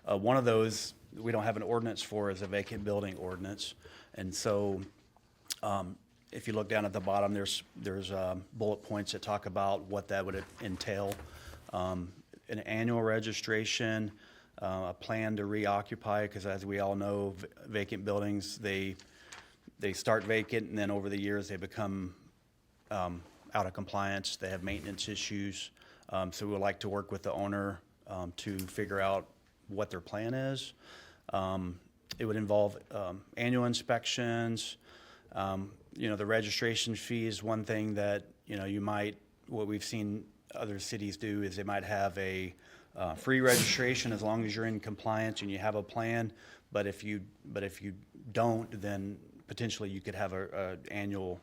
One of those we don't have an ordinance for is a vacant building ordinance. And so if you look down at the bottom, there's bullet points that talk about what that would entail. An annual registration, a plan to reoccupy, because as we all know, vacant buildings, they start vacant, and then over the years, they become out of compliance. They have maintenance issues. So we would like to work with the owner to figure out what their plan is. It would involve annual inspections. The registration fee is one thing that, what we've seen other cities do is they might have a free registration as long as you're in compliance and you have a plan. But if you don't, then potentially you could have a annual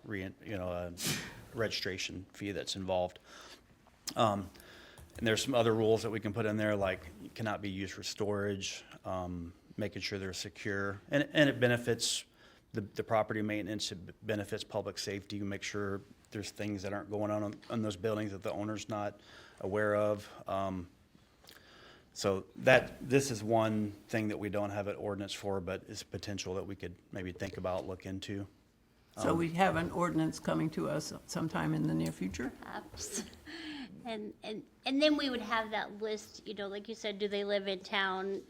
registration fee that's involved. And there's some other rules that we can put in there, like it cannot be used for storage, making sure they're secure, and it benefits the property maintenance. It benefits public safety. You make sure there's things that aren't going on those buildings that the owner's not aware of. So this is one thing that we don't have an ordinance for, but it's potential that we could maybe think about, look into. So we have an ordinance coming to us sometime in the near future? Perhaps. And then we would have that list, you know, like you said, do they live in town?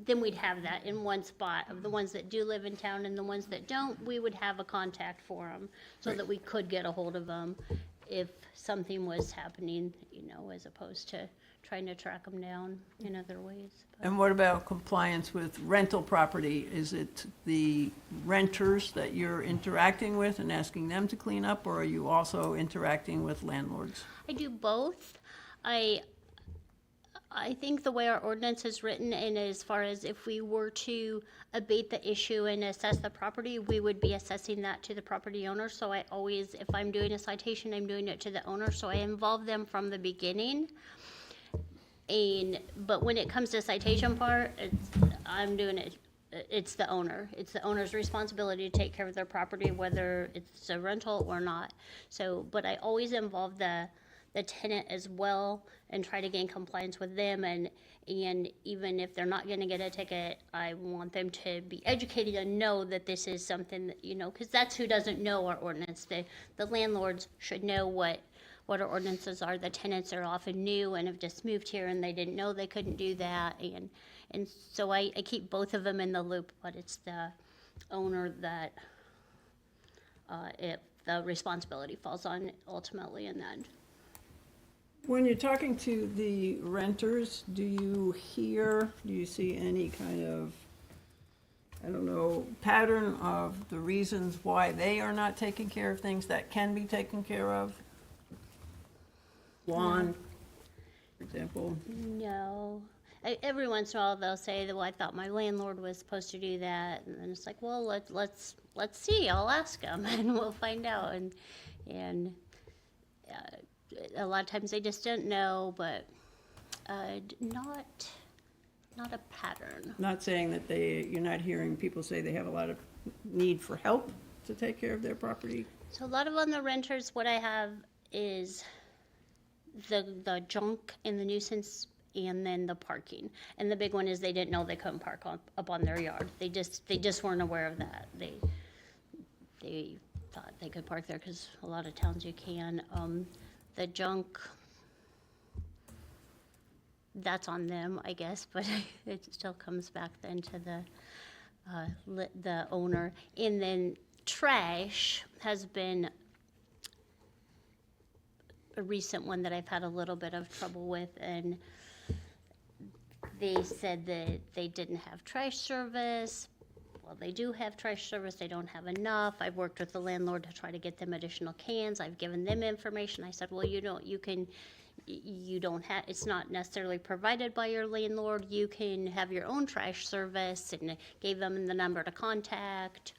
Then we'd have that in one spot of the ones that do live in town, and the ones that don't, we would have a contact for them so that we could get a hold of them if something was happening, you know, as opposed to trying to track them down in other ways. And what about compliance with rental property? Is it the renters that you're interacting with and asking them to clean up, or are you also interacting with landlords? I do both. I think the way our ordinance is written, and as far as if we were to abate the issue and assess the property, we would be assessing that to the property owner. So I always, if I'm doing a citation, I'm doing it to the owner, so I involve them from the beginning. But when it comes to citation part, I'm doing it, it's the owner. It's the owner's responsibility to take care of their property, whether it's a rental or not. So, but I always involve the tenant as well and try to gain compliance with them, and even if they're not gonna get a ticket, I want them to be educated and know that this is something that, you know, because that's who doesn't know our ordinance. The landlords should know what our ordinances are. The tenants are often new and have just moved here and they didn't know they couldn't do that, and so I keep both of them in the loop, but it's the owner that the responsibility falls on ultimately in the end. When you're talking to the renters, do you see any kind of, I don't know, pattern of the reasons why they are not taking care of things that can be taken care of? Lawn, for example. No. Every once in a while they'll say, well, I thought my landlord was supposed to do that, and then it's like, well, let's see. I'll ask them and we'll find out. And a lot of times they just don't know, but not a pattern. Not saying that you're not hearing people say they have a lot of need for help to take care of their property. So a lot of on the renters, what I have is the junk and the nuisance, and then the parking. And the big one is they didn't know they couldn't park up on their yard. They just weren't aware of that. They thought they could park there because a lot of towns you can. The junk, that's on them, I guess, but it still comes back then to the owner. And then trash has been a recent one that I've had a little bit of trouble with, and they said that they didn't have trash service. Well, they do have trash service, they don't have enough. I've worked with the landlord to try to get them additional cans. I've given them information. I said, well, it's not necessarily provided by your landlord. You can have your own trash service, and gave them the number to contact.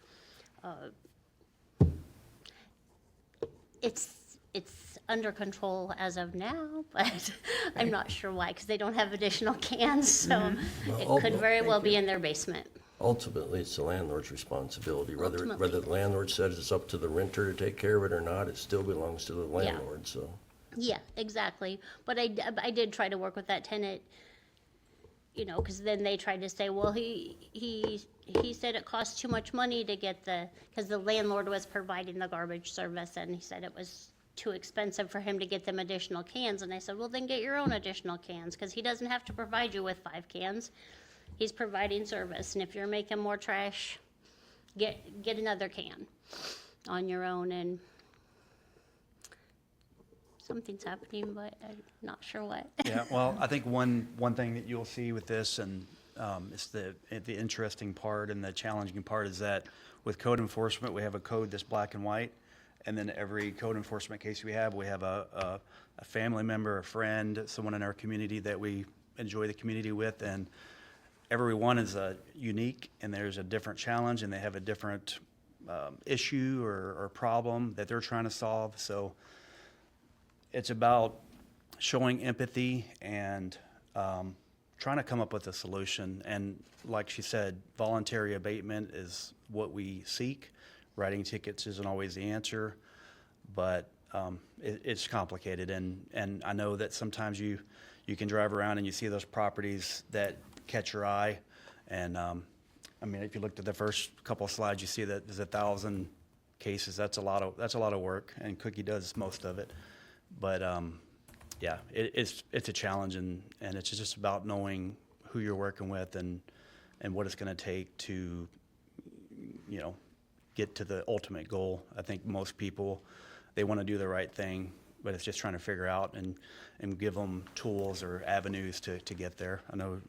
It's under control as of now, but I'm not sure why, because they don't have additional cans, so it could very well be in their basement. Ultimately, it's the landlord's responsibility. Whether Ultimately. the landlord says it's up to the renter to take care of it or not, it still belongs to the landlord, so. Yeah, exactly. But I did try to work with that tenant, you know, because then they tried to say, well, he said it cost too much money to get because the landlord was providing the garbage service, and he said it was too expensive for him to get them additional cans. And I said, well, then get your own additional cans, because he doesn't have to provide you with 5 cans. He's providing service, and if you're making more trash, get another can on your own. And something's happening, but I'm not sure what. Yeah, well, I think one thing that you'll see with this, and it's the interesting part and the challenging part, is that with code enforcement, we have a code that's black and white, and then every code enforcement case we have a family member, a friend, someone in our community that we enjoy the community with, and everyone is unique, and there's a different challenge, and they have a different issue or problem that they're trying to solve. So it's about showing empathy and trying to come up with a solution. And like she said, voluntary abatement is what we seek. Writing tickets isn't always the answer, but it's complicated. And I know that sometimes you can drive around and you see those properties that catch your eye. And I mean, if you looked at the first couple of slides, you see that there's 1,000 cases. That's a lot of work, and Cookie does most of it. But yeah, it's a challenge, and it's just about knowing who you're working with and what it's going to take to, you know, get to the ultimate goal. I think most people, they want to do the right thing, but it's just trying to figure out and give them tools or avenues to get there. I know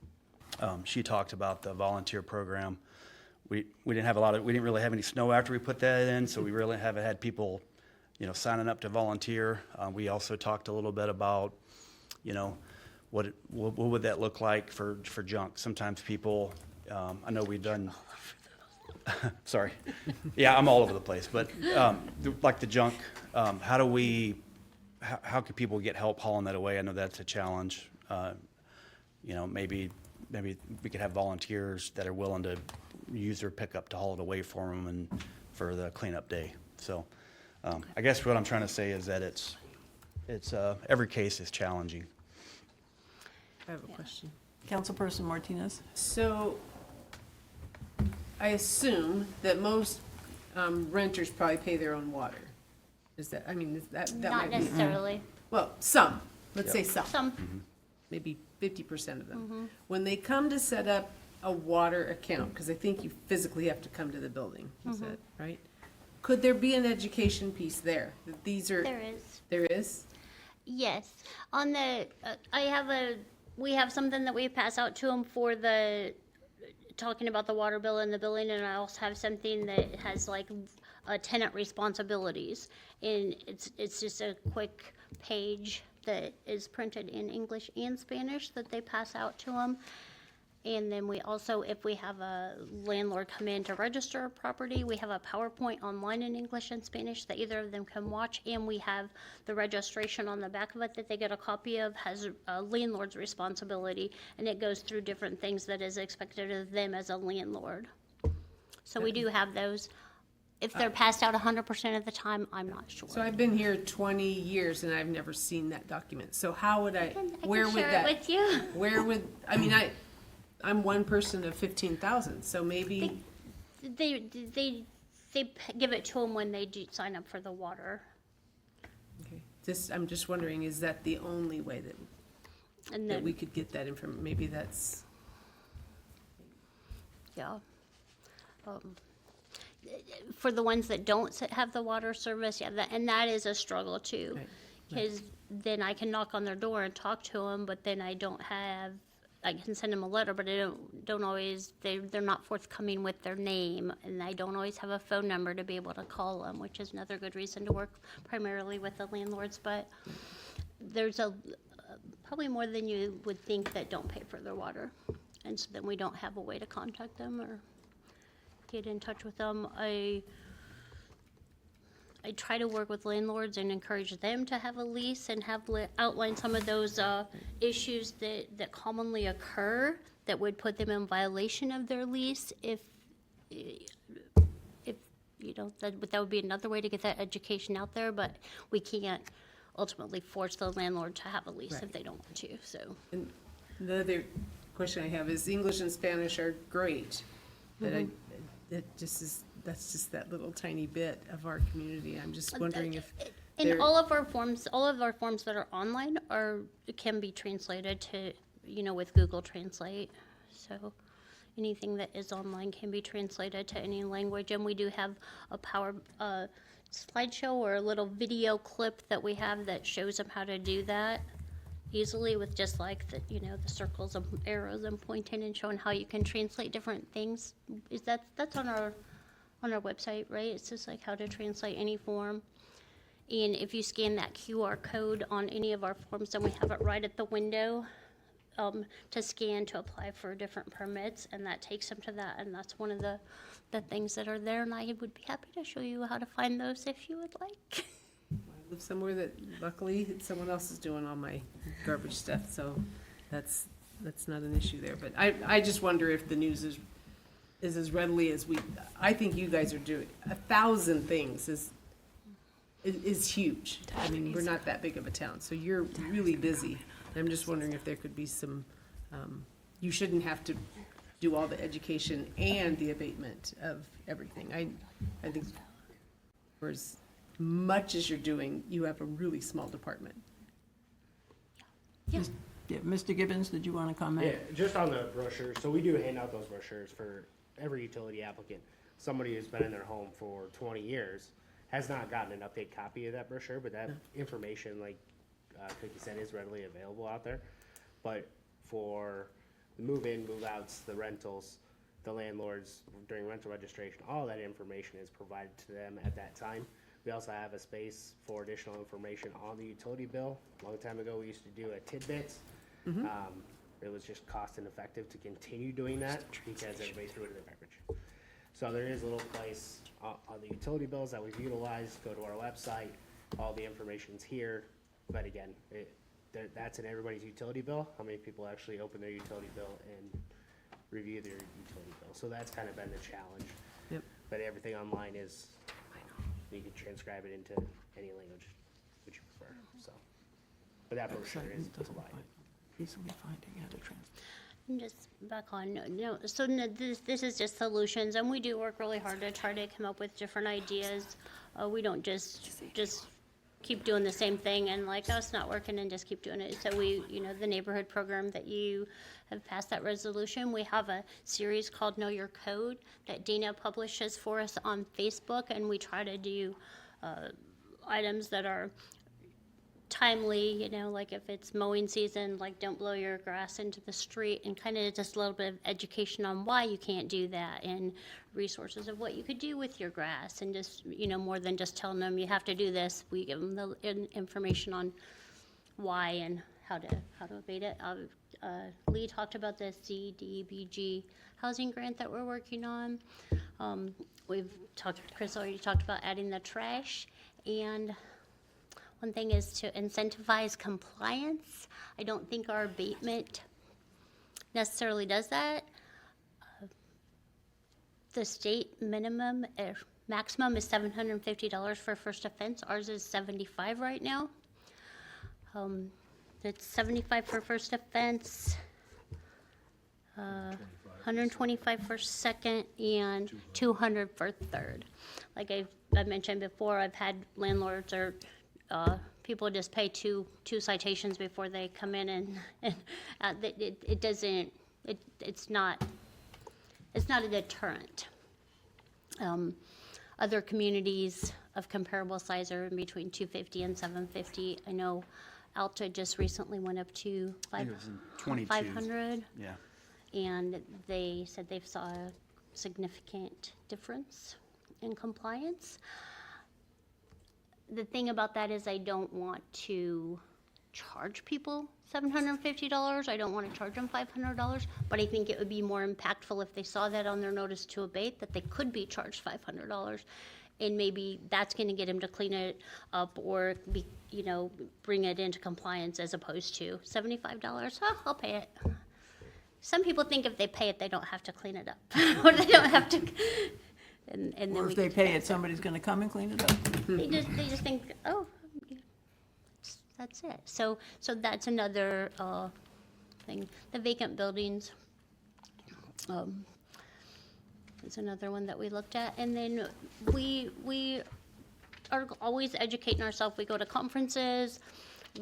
she talked about the volunteer program. We didn't really have any snow after we put that in, so we really haven't had people, you know, signing up to volunteer. We also talked a little bit about, you know, what would that look like for junk? Sometimes people, I know we've done. Sorry, yeah, I'm all over the place. But like the junk, how can people get help hauling that away? I know that's a challenge. You know, maybe we could have volunteers that are willing to use their pickup to haul it away for them and for the cleanup day. So I guess what I'm trying to say is that it's every case is challenging. I have a question. Councilperson Martinez? So I assume that most renters probably pay their own water. Is that, I mean, that Not might be, necessarily. well, some, let's say some, Some, maybe 50% of them. When they come to set up a water account, because I think you physically have to come to the building, is that right? Could there be an education piece there? That these are, there is. there is? Yes, on the, we have something that we pass out to them for talking about the water bill and the billing, and I also have something that has like tenant responsibilities. And it's just a quick page that is printed in English and Spanish that they pass out to them. And then we also, if we have a landlord come in to register a property, we have a PowerPoint online in English and Spanish that either of them can watch, and we have the registration on the back of it that they get a copy of, has a landlord's responsibility, and it goes through different things that is expected of them as a landlord. So we do have those. If they're passed out 100% of the time, I'm not sure. So I've been here 20 years and I've never seen that document. So how would I where can would share that? it with you. Where would, I mean, I'm one person of 15,000, so maybe, They give it to them when they do sign up for the water. okay. I'm just wondering, is that the only way And that then, we could get that information? Maybe that's, yeah. For the ones that don't have the water service, yeah, and that is a struggle too. Right, Because then I can knock on their door and talk to them, but then I can send them a letter, but I don't always, they're not forthcoming with their name, and I don't always have a phone number to be able to call them, which is another good reason to work primarily with the landlords. But there's probably more than you would think that don't pay for their water, and so then we don't have a way to contact them or get in touch with them. I try to work with landlords and encourage them to have a lease and outline some of those issues that commonly occur that would put them in violation of their lease if you know, that would be another way to get that education out there, but we can't ultimately force the landlord to have a lease if Right. they don't want to, so. and the other question I have is English and Spanish are great, but that's just that little tiny bit of our community. I'm just wondering if And there- all of our forms that are online can be translated to, you know, with Google Translate. So anything that is online can be translated to any language. And we do have a slideshow or a little video clip that we have that shows them how to do that easily with just like the, you know, the circles and arrows and pointing and showing how you can translate different things. That's on our website, right? It's just like how to translate any form. And if you scan that QR code on any of our forms, then we have it right at the window to scan to apply for different permits, and that takes them to that, and that's one of the things that are there, and I would be happy to show you how to find those if you would like. I live somewhere that luckily someone else is doing all my garbage stuff, so that's not an issue there. But I just wonder if the news is as readily as I think you guys are doing. 1,000 things is huge. I mean, we're not that big of a town, so you're really busy. I'm just wondering if there could be some, you shouldn't have to do all the education and the abatement of everything. I think for as much as you're doing, you have a really small department. Yeah. Yeah, Mr. Gibbons, did you want to comment? Yeah, just on the brochure, so we do hand out those brochures for every utility applicant. Somebody who's been in their home for 20 years has not gotten an update copy of that brochure, but that information, like Cookie said, is readily available out there. But for the move-in, move-outs, the rentals, the landlords, during rental registration, all that information is provided to them at that time. We also have a space for additional information on the utility bill. A long time ago, we used to do a tidbits. It was just cost ineffective to continue doing that because everybody threw it in their garbage. So there is a little place on the utility bills that we've utilized. Go to our website, all the information's here. But again, that's in everybody's utility bill, how many people actually open their utility bill and review their utility bill. So that's kind of been the challenge. Yep. But everything online is, you can transcribe it into any language which you prefer, so. But that brochure is provided. Easily finding how to translate. And just back on, this is just solutions, and we do work really hard to try to come up with different ideas. We don't just keep doing the same thing and like, oh, it's not working, and just keep doing it. So we, the neighborhood program that you have passed that resolution, we have a series called Know Your Code that Dina publishes for us on Facebook, and we try to do items that are timely, like if it's mowing season, like don't blow your grass into the street, and kind of just a little bit of education on why you can't do that, and resources of what you could do with your grass, and just, more than just telling them you have to do this, we give them the information on why and how to abate it. Lee talked about the CDBG housing grant that we're working on. Chris already talked about adding the trash, and one thing is to incentivize compliance. I don't think our abatement necessarily does that. The state maximum is $750 for first offense. Ours is $75 right now. It's $75 for first offense, $125 for second, and $200 for third. Like I mentioned before, I've had landlords or people just pay two citations before they come in, and it's not a deterrent. Other communities of comparable size are in between $250 and $750. I know Alta just recently went up to I think it was in 22. $500, Yeah. and they said they saw a significant difference in compliance. The thing about that is I don't want to charge people $750. I don't want to charge them $500, but I think it would be more impactful if they saw that on their notice to abate, that they could be charged $500. And maybe that's going to get them to clean it up or bring it into compliance, as opposed to $75. Oh, I'll pay it. Some people think if they pay it, they don't have to clean it up, or they don't have to. And then Or if they pay it, somebody's going to come and clean it up. they just think, oh, that's it. So that's another thing. The vacant buildings is another one that we looked at. And then we are always educating ourselves. We go to conferences.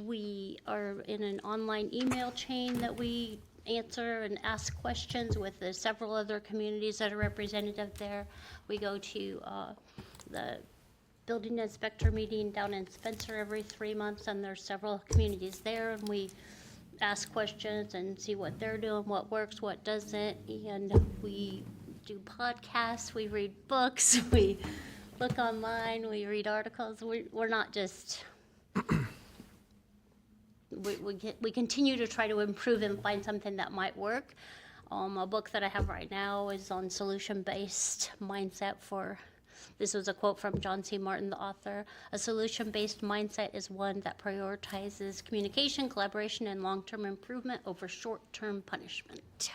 We are in an online email chain that we answer and ask questions with the several other communities that are represented there. We go to the building inspector meeting down in Spencer every 3 months, and there's several communities there, and we ask questions and see what they're doing, what works, what doesn't, and we do podcasts, we read books, we look online, we read articles. We're not just we continue to try to improve and find something that might work. A book that I have right now is on solution-based mindset for, this was a quote from John C. Martin, the author. A solution-based mindset is one that prioritizes communication, collaboration, and long-term improvement over short-term punishment.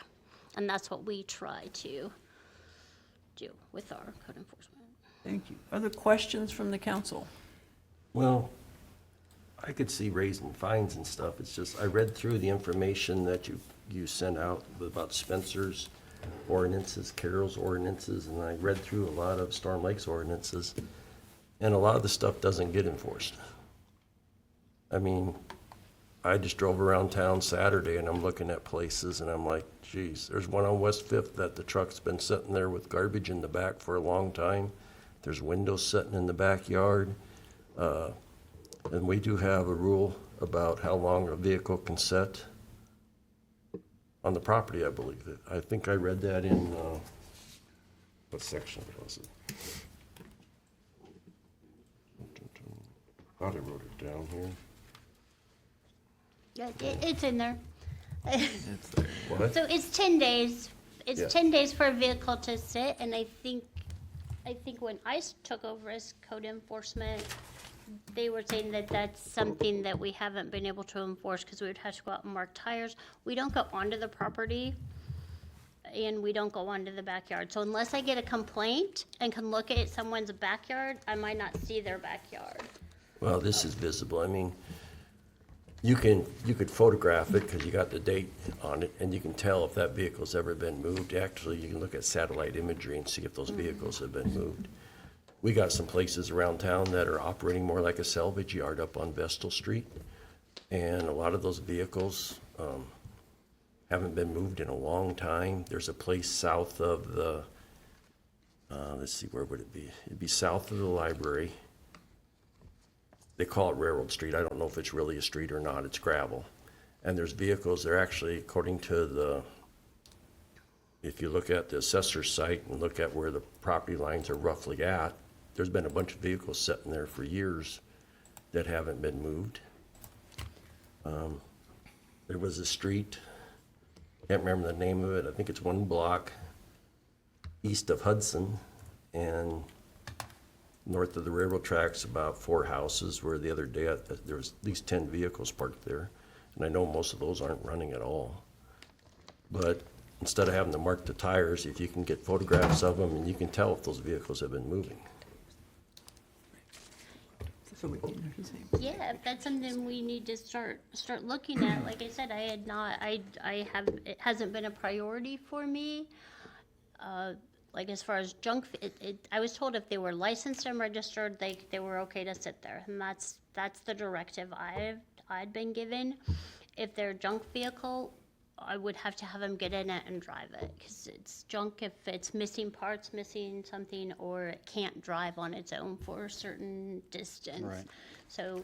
And that's what we try to do with our code enforcement. Thank you. Other questions from the council? Well, I could see raising fines and stuff. It's just, I read through the information that you sent out about Spencer's ordinances, Carroll's ordinances, and I read through a lot of Storm Lake's ordinances, and a lot of the stuff doesn't get enforced. I mean, I just drove around town Saturday and I'm looking at places and I'm like, geez, there's one on West Fifth that the truck's been sitting there with garbage in the back for a long time. There's windows sitting in the backyard. And we do have a rule about how long a vehicle can sit on the property, I believe. I think I read that in, what section was it? Thought I wrote it down here. Yeah, it's in there. What? So it's 10 days. Yeah. It's 10 days for a vehicle to sit, and I think when ICE took over as code enforcement, they were saying that that's something that we haven't been able to enforce because we would have to go out and mark tires. We don't go onto the property, and we don't go onto the backyard. So unless I get a complaint and can look at someone's backyard, I might not see their backyard. Well, this is visible. I mean, you could photograph it because you got the date on it, and you can tell if that vehicle's ever been moved. Actually, you can look at satellite imagery and see if those vehicles have been moved. We got some places around town that are operating more like a salvage yard up on Vestal Street, and a lot of those vehicles haven't been moved in a long time. There's a place south of the, let's see, where would it be? It'd be south of the library. They call it Railroad Street. I don't know if it's really a street or not. It's gravel. And there's vehicles, they're actually, according to the, if you look at the assessor's site and look at where the property lines are roughly at, there's been a bunch of vehicles sitting there for years that haven't been moved. There was a street, can't remember the name of it. I think it's one block east of Hudson and north of the railroad tracks, about 4 houses, where the other day there was at least 10 vehicles parked there. And I know most of those aren't running at all. But instead of having to mark the tires, if you can get photographs of them, and you can tell if those vehicles have been moving. So we can do the same. Yeah, if that's something we need to start looking at. Like I said, it hasn't been a priority for me. Like as far as junk, I was told if they were licensed and registered, they were okay to sit there, and that's the directive I'd been given. If they're a junk vehicle, I would have to have them get in it and drive it, because it's junk if it's missing parts, missing something, or it can't drive on its own for a certain distance. Right. So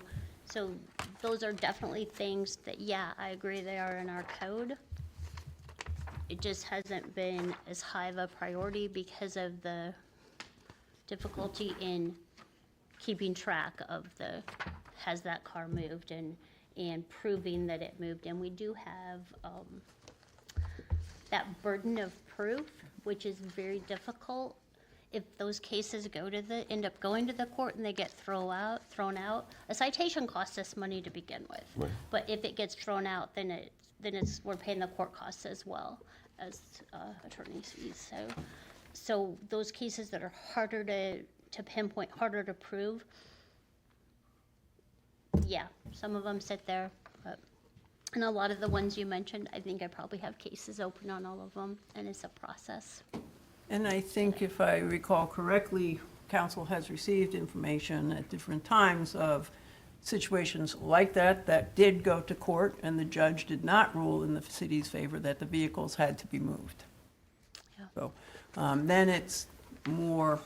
those are definitely things that, yeah, I agree they are in our code. It just hasn't been as high of a priority because of the difficulty in keeping track of has that car moved and proving that it moved. And we do have that burden of proof, which is very difficult. If those cases end up going to the court and they get thrown out, a citation costs us money to begin with. Right. But if it gets thrown out, then we're paying the court costs as well as attorney's fees. So those cases that are harder to pinpoint, harder to prove, yeah, some of them sit there, and a lot of the ones you mentioned, I think I probably have cases open on all of them, and it's a process. And I think if I recall correctly, council has received information at different times of situations like that did go to court, and the judge did not rule in the city's favor that the vehicles had to be moved. Yeah. So then it's more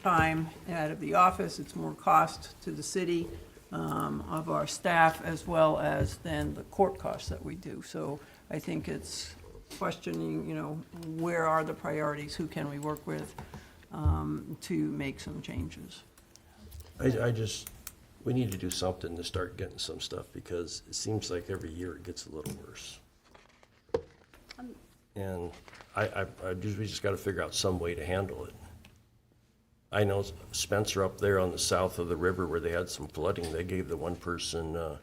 time out of the office, it's more cost to the city of our staff, as well as then the court costs that we do. So I think it's questioning, where are the priorities, who can we work with to make some changes. We need to do something to start getting some stuff, because it seems like every year it gets a little worse. And we just gotta figure out some way to handle it. I know Spencer up there on the south of the river where they had some flooding, they gave the one person a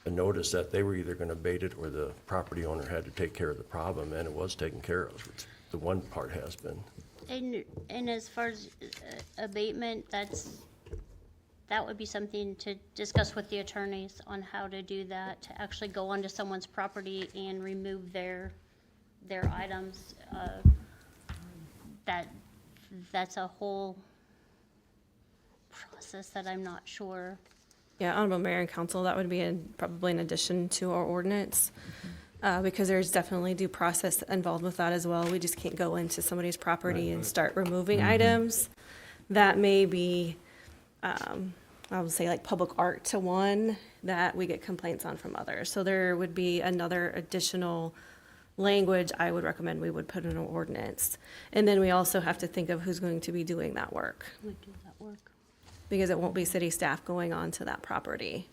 notice that they were either gonna abate it or the property owner had to take care of the problem, and it was taken care of. The one part has been. And as far as abatement, that would be something to discuss with the attorneys on how to do that, to actually go onto someone's property and remove their items. That's a whole process that I'm not sure. Yeah, Honorable Mayor and Council, that would be probably an addition to our ordinance, because there's definitely due process involved with that as well. We just can't go into somebody's property and start removing items. That may be, I would say like public art to one, that we get complaints on from others. So there would be another additional language I would recommend we would put in an ordinance. And then we also have to think of who's going to be doing that work, because it won't be city staff going on to that property.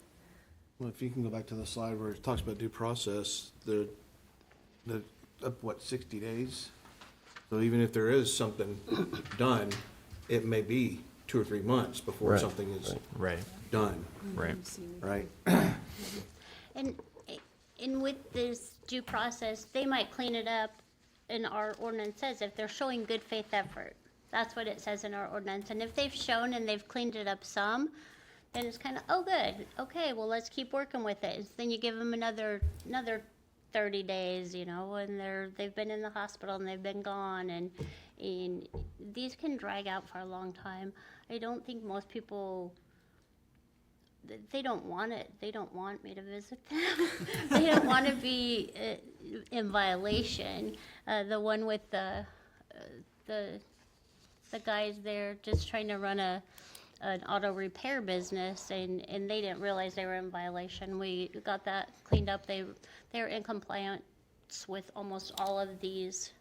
Well, if you can go back to the slide where it talks about due process, what, 60 days? So even if there is something done, it may be 2 or 3 months before Right. something is Right, done, right. right? And with this due process, they might clean it up, and our ordinance says if they're showing good faith effort. That's what it says in our ordinance. And if they've shown and they've cleaned it up some, then it's kind of, oh, good. Okay, well, let's keep working with it. Then you give them another 30 days, you know, and they've been in the hospital and they've been gone, and these can drag out for a long time. I don't think most people, they don't want it. They don't want me to visit them. They don't want to be in violation. The one with the guys there just trying to run an auto repair business, and they didn't realize they were in violation. We got that cleaned up. They're in compliance with almost all of these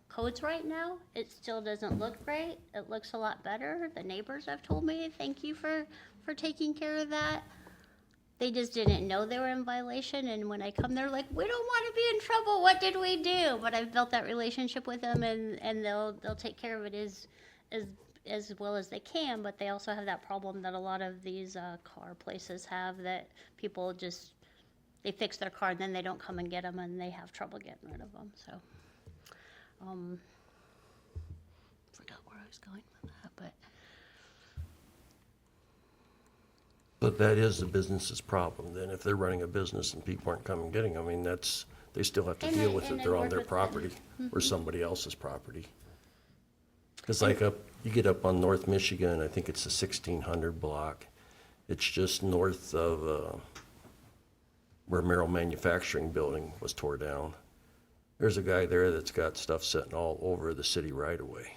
codes right now. It still doesn't look great. It looks a lot better. The neighbors have told me, thank you for taking care of that. They just didn't know they were in violation, and when I come, they're like, we don't want to be in trouble. What did we do? But I've built that relationship with them, and they'll take care of it as well as they can. But they also have that problem that a lot of these car places have, that people just, they fix their car and then they don't come and get them, and they have trouble getting rid of them. So, forgot where I was going with that, but. But that is the business's problem. Then if they're running a business and people aren't coming getting them, I mean, they still have to And deal they- with and it. they They're on work their with them. property or somebody else's property. Because like you get up on North Michigan, I think it's the 1600 block. It's just north of where Merrill Manufacturing Building was tore down. There's a guy there that's got stuff sitting all over the city right away.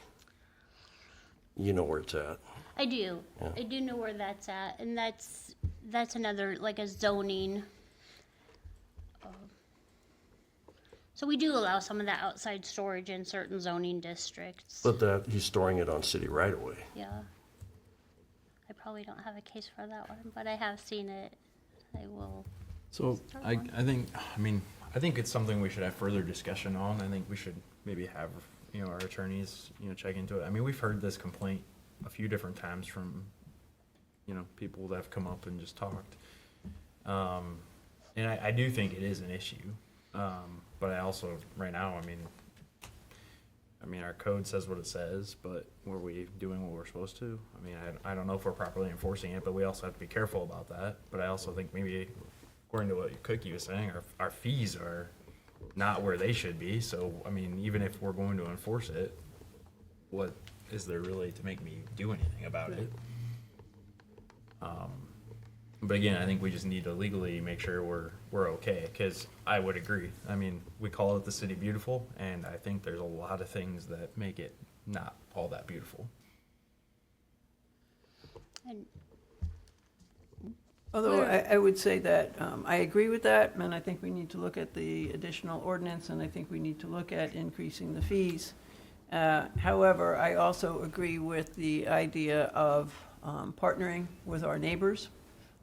You know where it's at. I do. Yeah. I do know where that's at, and that's another, like a zoning. So we do allow some of that outside storage in certain zoning districts. But he's storing it on city right away. Yeah. I probably don't have a case for that one, but I have seen it. I will. So I think it's something we should have further discussion on. I think we should maybe have, our attorneys, check into it. I mean, we've heard this complaint a few different times from, people that have come up and just talked. And I do think it is an issue. But I also, right now, I mean, our code says what it says, but were we doing what we're supposed to? I mean, I don't know if we're properly enforcing it, but we also have to be careful about that. But I also think maybe, according to what Cookie was saying, our fees are not where they should be. So, I mean, even if we're going to enforce it, what is there really to make me do anything about it? But again, I think we just need to legally make sure we're okay, because I would agree. I mean, we call it the city beautiful, and I think there's a lot of things that make it not all that beautiful. And Although I would say that I agree with that, and I think we need to look at the additional ordinance, and I think we need to look at increasing the fees. However, I also agree with the idea of partnering with our neighbors.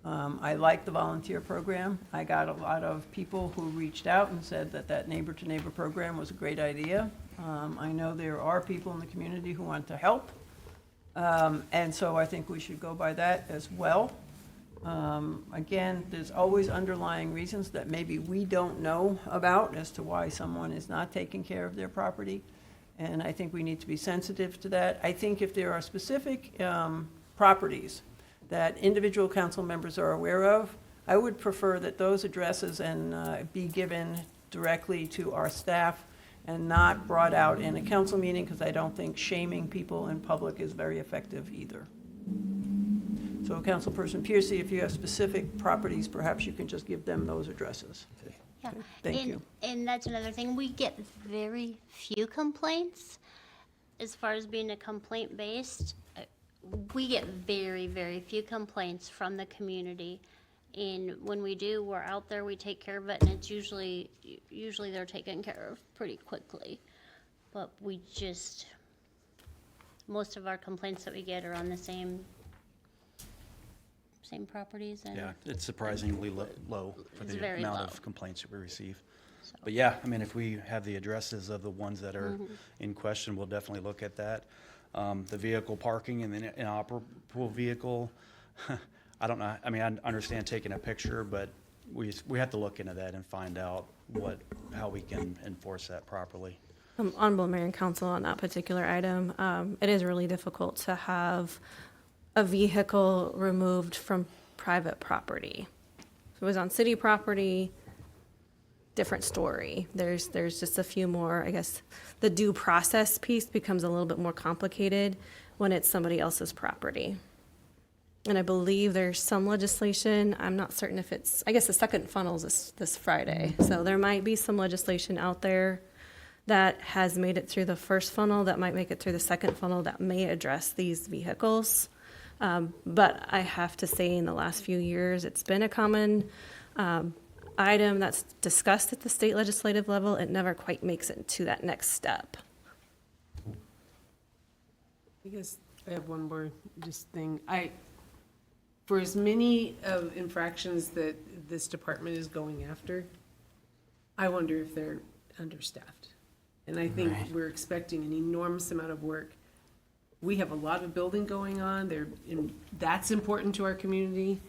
I like the volunteer program. I got a lot of people who reached out and said that neighbor-to-neighbor program was a great idea. I know there are people in the community who want to help, and so I think we should go by that as well. Again, there's always underlying reasons that maybe we don't know about as to why someone is not taking care of their property, and I think we need to be sensitive to that. I think if there are specific properties that individual council members are aware of, I would prefer that those addresses and be given directly to our staff and not brought out in a council meeting, because I don't think shaming people in public is very effective either. So Councilperson Piercy, if you have specific properties, perhaps you can just give them those addresses. Yeah. Thank and, you. And that's another thing, we get very few complaints as far as being a complaint-based. We get very, very few complaints from the community. And when we do, we're out there, we take care of it, and it's usually they're taken care of pretty quickly. But we just, most of our complaints that we get are on the same properties and. Yeah, it's surprisingly low for It's the very amount low. of complaints that we receive. So- But yeah, I mean, if we have the addresses of the ones that are in question, we'll definitely look at that. The vehicle parking and the inoperable vehicle, I don't know, I mean, I understand taking a picture, but we have to look into that and find out how we can enforce that properly. Honorable Mayor and Council, on that particular item, it is really difficult to have a vehicle removed from private property. If it was on city property, different story. There's just a few more, I guess, the due process piece becomes a little bit more complicated when it's somebody else's property. And I believe there's some legislation, I'm not certain if it's, I guess the second funnel's this Friday. So there might be some legislation out there that has made it through the first funnel, that might make it through the second funnel, that may address these vehicles. But I have to say, in the last few years, it's been a common item that's discussed at the state legislative level. It never quite makes it to that next step. I guess I have one more just thing. For as many of infractions that this department is going after, I wonder if they're understaffed. And I think we're expecting an enormous amount of work. We have a lot of building going on there, and that's important to our community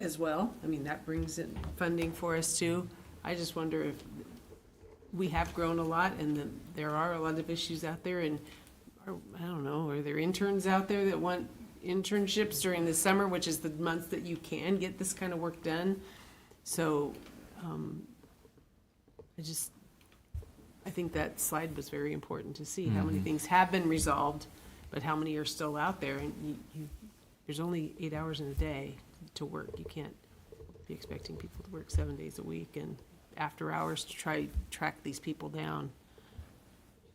as well. I mean, that brings in funding for us too. I just wonder if we have grown a lot and that there are a lot of issues out there, and I don't know, are there interns out there that want internships during the summer, which is the months that you can get this kind of work done? So I think that slide was very important to see how many things have been resolved, but how many are still out there. And there's only 8 hours in a day to work. You can't be expecting people to work 7 days a week and after hours to try track these people down.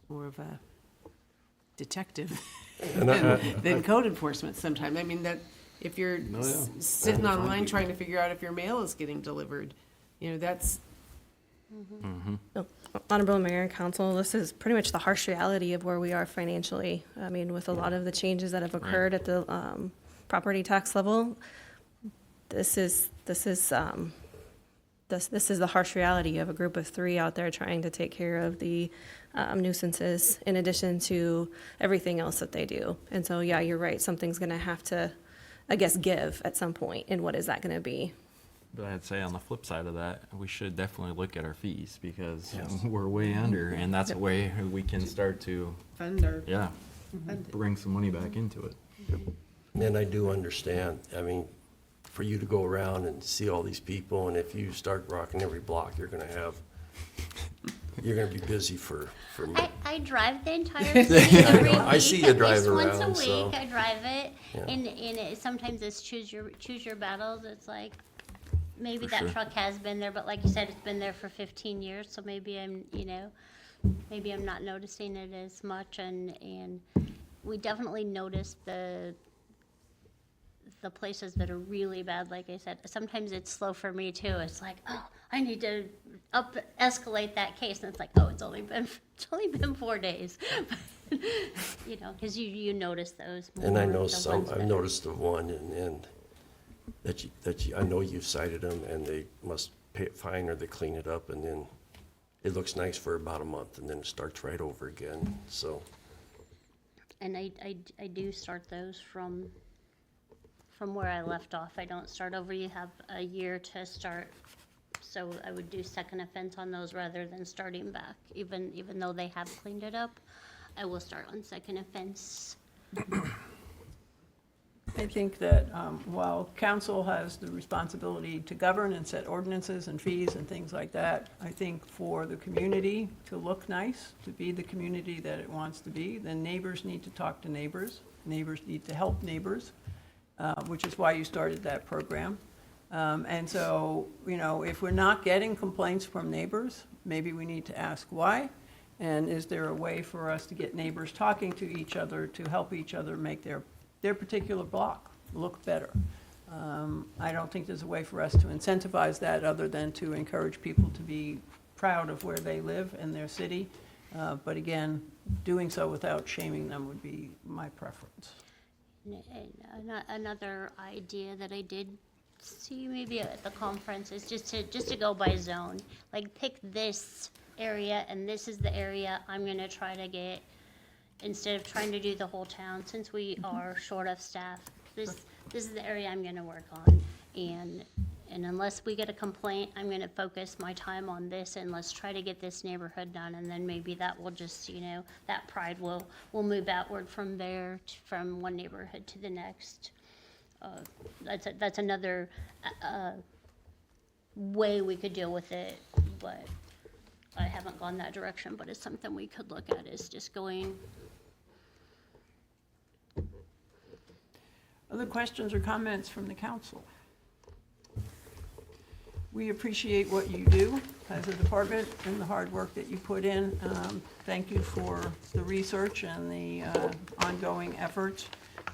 More of a detective than code enforcement sometimes. I mean, that if you're sitting online trying to figure out if your mail is getting delivered, that's. So, Honorable Mayor and Council, this is pretty much the harsh reality of where we are financially. I mean, with a lot of the changes that have occurred at the property tax level, this is the harsh reality of a group of three out there trying to take care of the nuisances in addition to everything else that they do. And so, yeah, you're right. Something's going to have to, I guess, give at some point. And what is that going to be? But I'd say on the flip side of that, we should definitely look at our fees because we're way under, and that's a way we can start to, Fund our. bring some money back into it. And I do understand, I mean, for you to go around and see all these people, and if you start rocking every block, you're gonna be busy for I drive the entire city every week. I see you drive at least around, once a so- week, I drive it, Yeah. and sometimes it's choose your battles. It's like, maybe For that sure. truck has been there, but like you said, it's been there for 15 years, so maybe maybe I'm not noticing it as much, and we definitely notice the places that are really bad. Like I said, sometimes it's slow for me too. It's like, oh, I need to escalate that case, and it's like, oh, it's only been 4 days, because you notice those. And I more, know the some, ones I've that- noticed the one and that you, I know you've cited them and they must pay a fine or they clean it up and then it looks nice for about a month and then it starts right over again, so. And I do start those from where I left off. I don't start over. You have a year to start. So I would do second offense on those rather than starting back. Even though they have cleaned it up, I will start on second offense. I think that while council has the responsibility to govern and set ordinances and fees and things like that, I think for the community to look nice, to be the community that it wants to be, then neighbors need to talk to neighbors. Neighbors need to help neighbors. which is why you started that program. And so, if we're not getting complaints from neighbors, maybe we need to ask why. And is there a way for us to get neighbors talking to each other to help each other make their particular block look better? I don't think there's a way for us to incentivize that other than to encourage people to be proud of where they live in their city. But again, doing so without shaming them would be my preference. Another idea that I did see maybe at the conference is just to go by zone. Like pick this area and this is the area I'm gonna try to get, instead of trying to do the whole town, since we are short of staff. This is the area I'm gonna work on. And unless we get a complaint, I'm gonna focus my time on this and let's try to get this neighborhood done. And then maybe that will just, that pride will move outward from there, from one neighborhood to the next. That's another way we could deal with it, but I haven't gone that direction, but it's something we could look at, is just going. Other questions or comments from the council? We appreciate what you do as a department and the hard work that you put in. Thank you for the research and the ongoing efforts.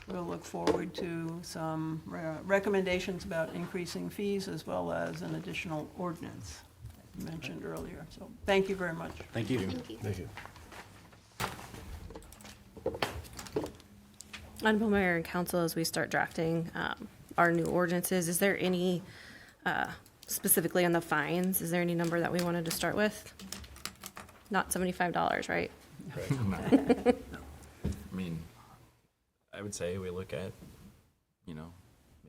We'll look forward to some recommendations about increasing fees as well as an additional ordinance you mentioned earlier. So thank you very much. Thank you. Thank you. Thank you. Honorable Mayor and Council, as we start drafting our new ordinances, is there any, specifically on the fines, is there any number that we wanted to start with? Not $75, right? I mean, I would say we look at,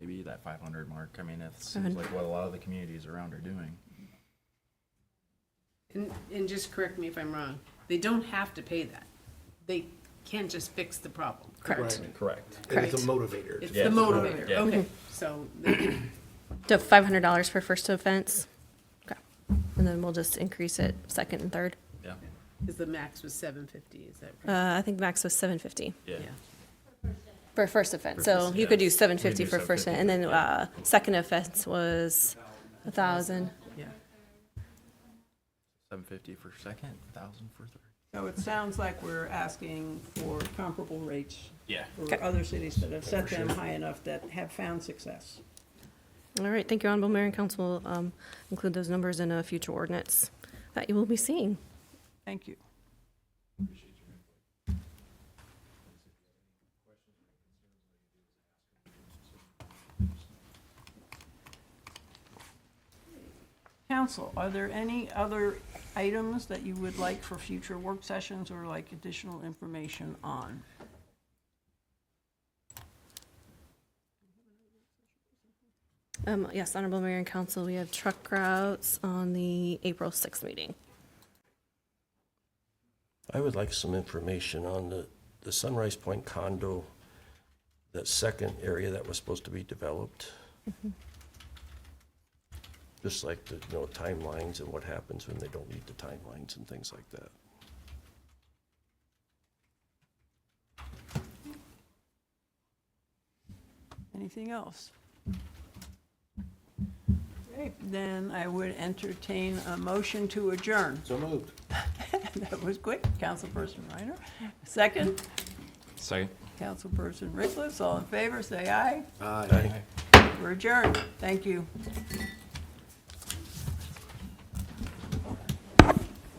maybe that 500 mark. I mean, it seems like what a lot of the communities around are doing. And just correct me if I'm wrong, they don't have to pay that. They can just fix the problem. Correct. Correct. And it's a motivator. It's Yeah. the motivator, Yeah. okay, so, So $500 for first offense? Okay. And then we'll just increase it second and third. Yeah. is the max was $750, is that right? I think max was $750 Yeah. for first offense. So you could do $750 for first, and then second offense was $1,000. Yeah. 750 for second, 1,000 for third. So it sounds like we're asking for comparable rates Yeah. for other cities that have set them high enough that have found success. All right, thank you, Honorable Mayor and Council. We'll include those numbers in a future ordinance that you will be seeing. Thank you. Council, are there any other items that you would like for future work sessions or like additional information on? Yes, Honorable Mayor and Council, we have truck routes on the April 6th meeting. I would like some information on the Sunrise Point condo, that second area that was supposed to be developed. Just like the, timelines and what happens when they don't meet the timelines and things like that. Anything else? Okay, then I would entertain a motion to adjourn. So moved. That was quick. Councilperson Reiner. Second, Second. Councilperson Rickles. All in favor, say aye. Aye. We're adjourned. Thank you.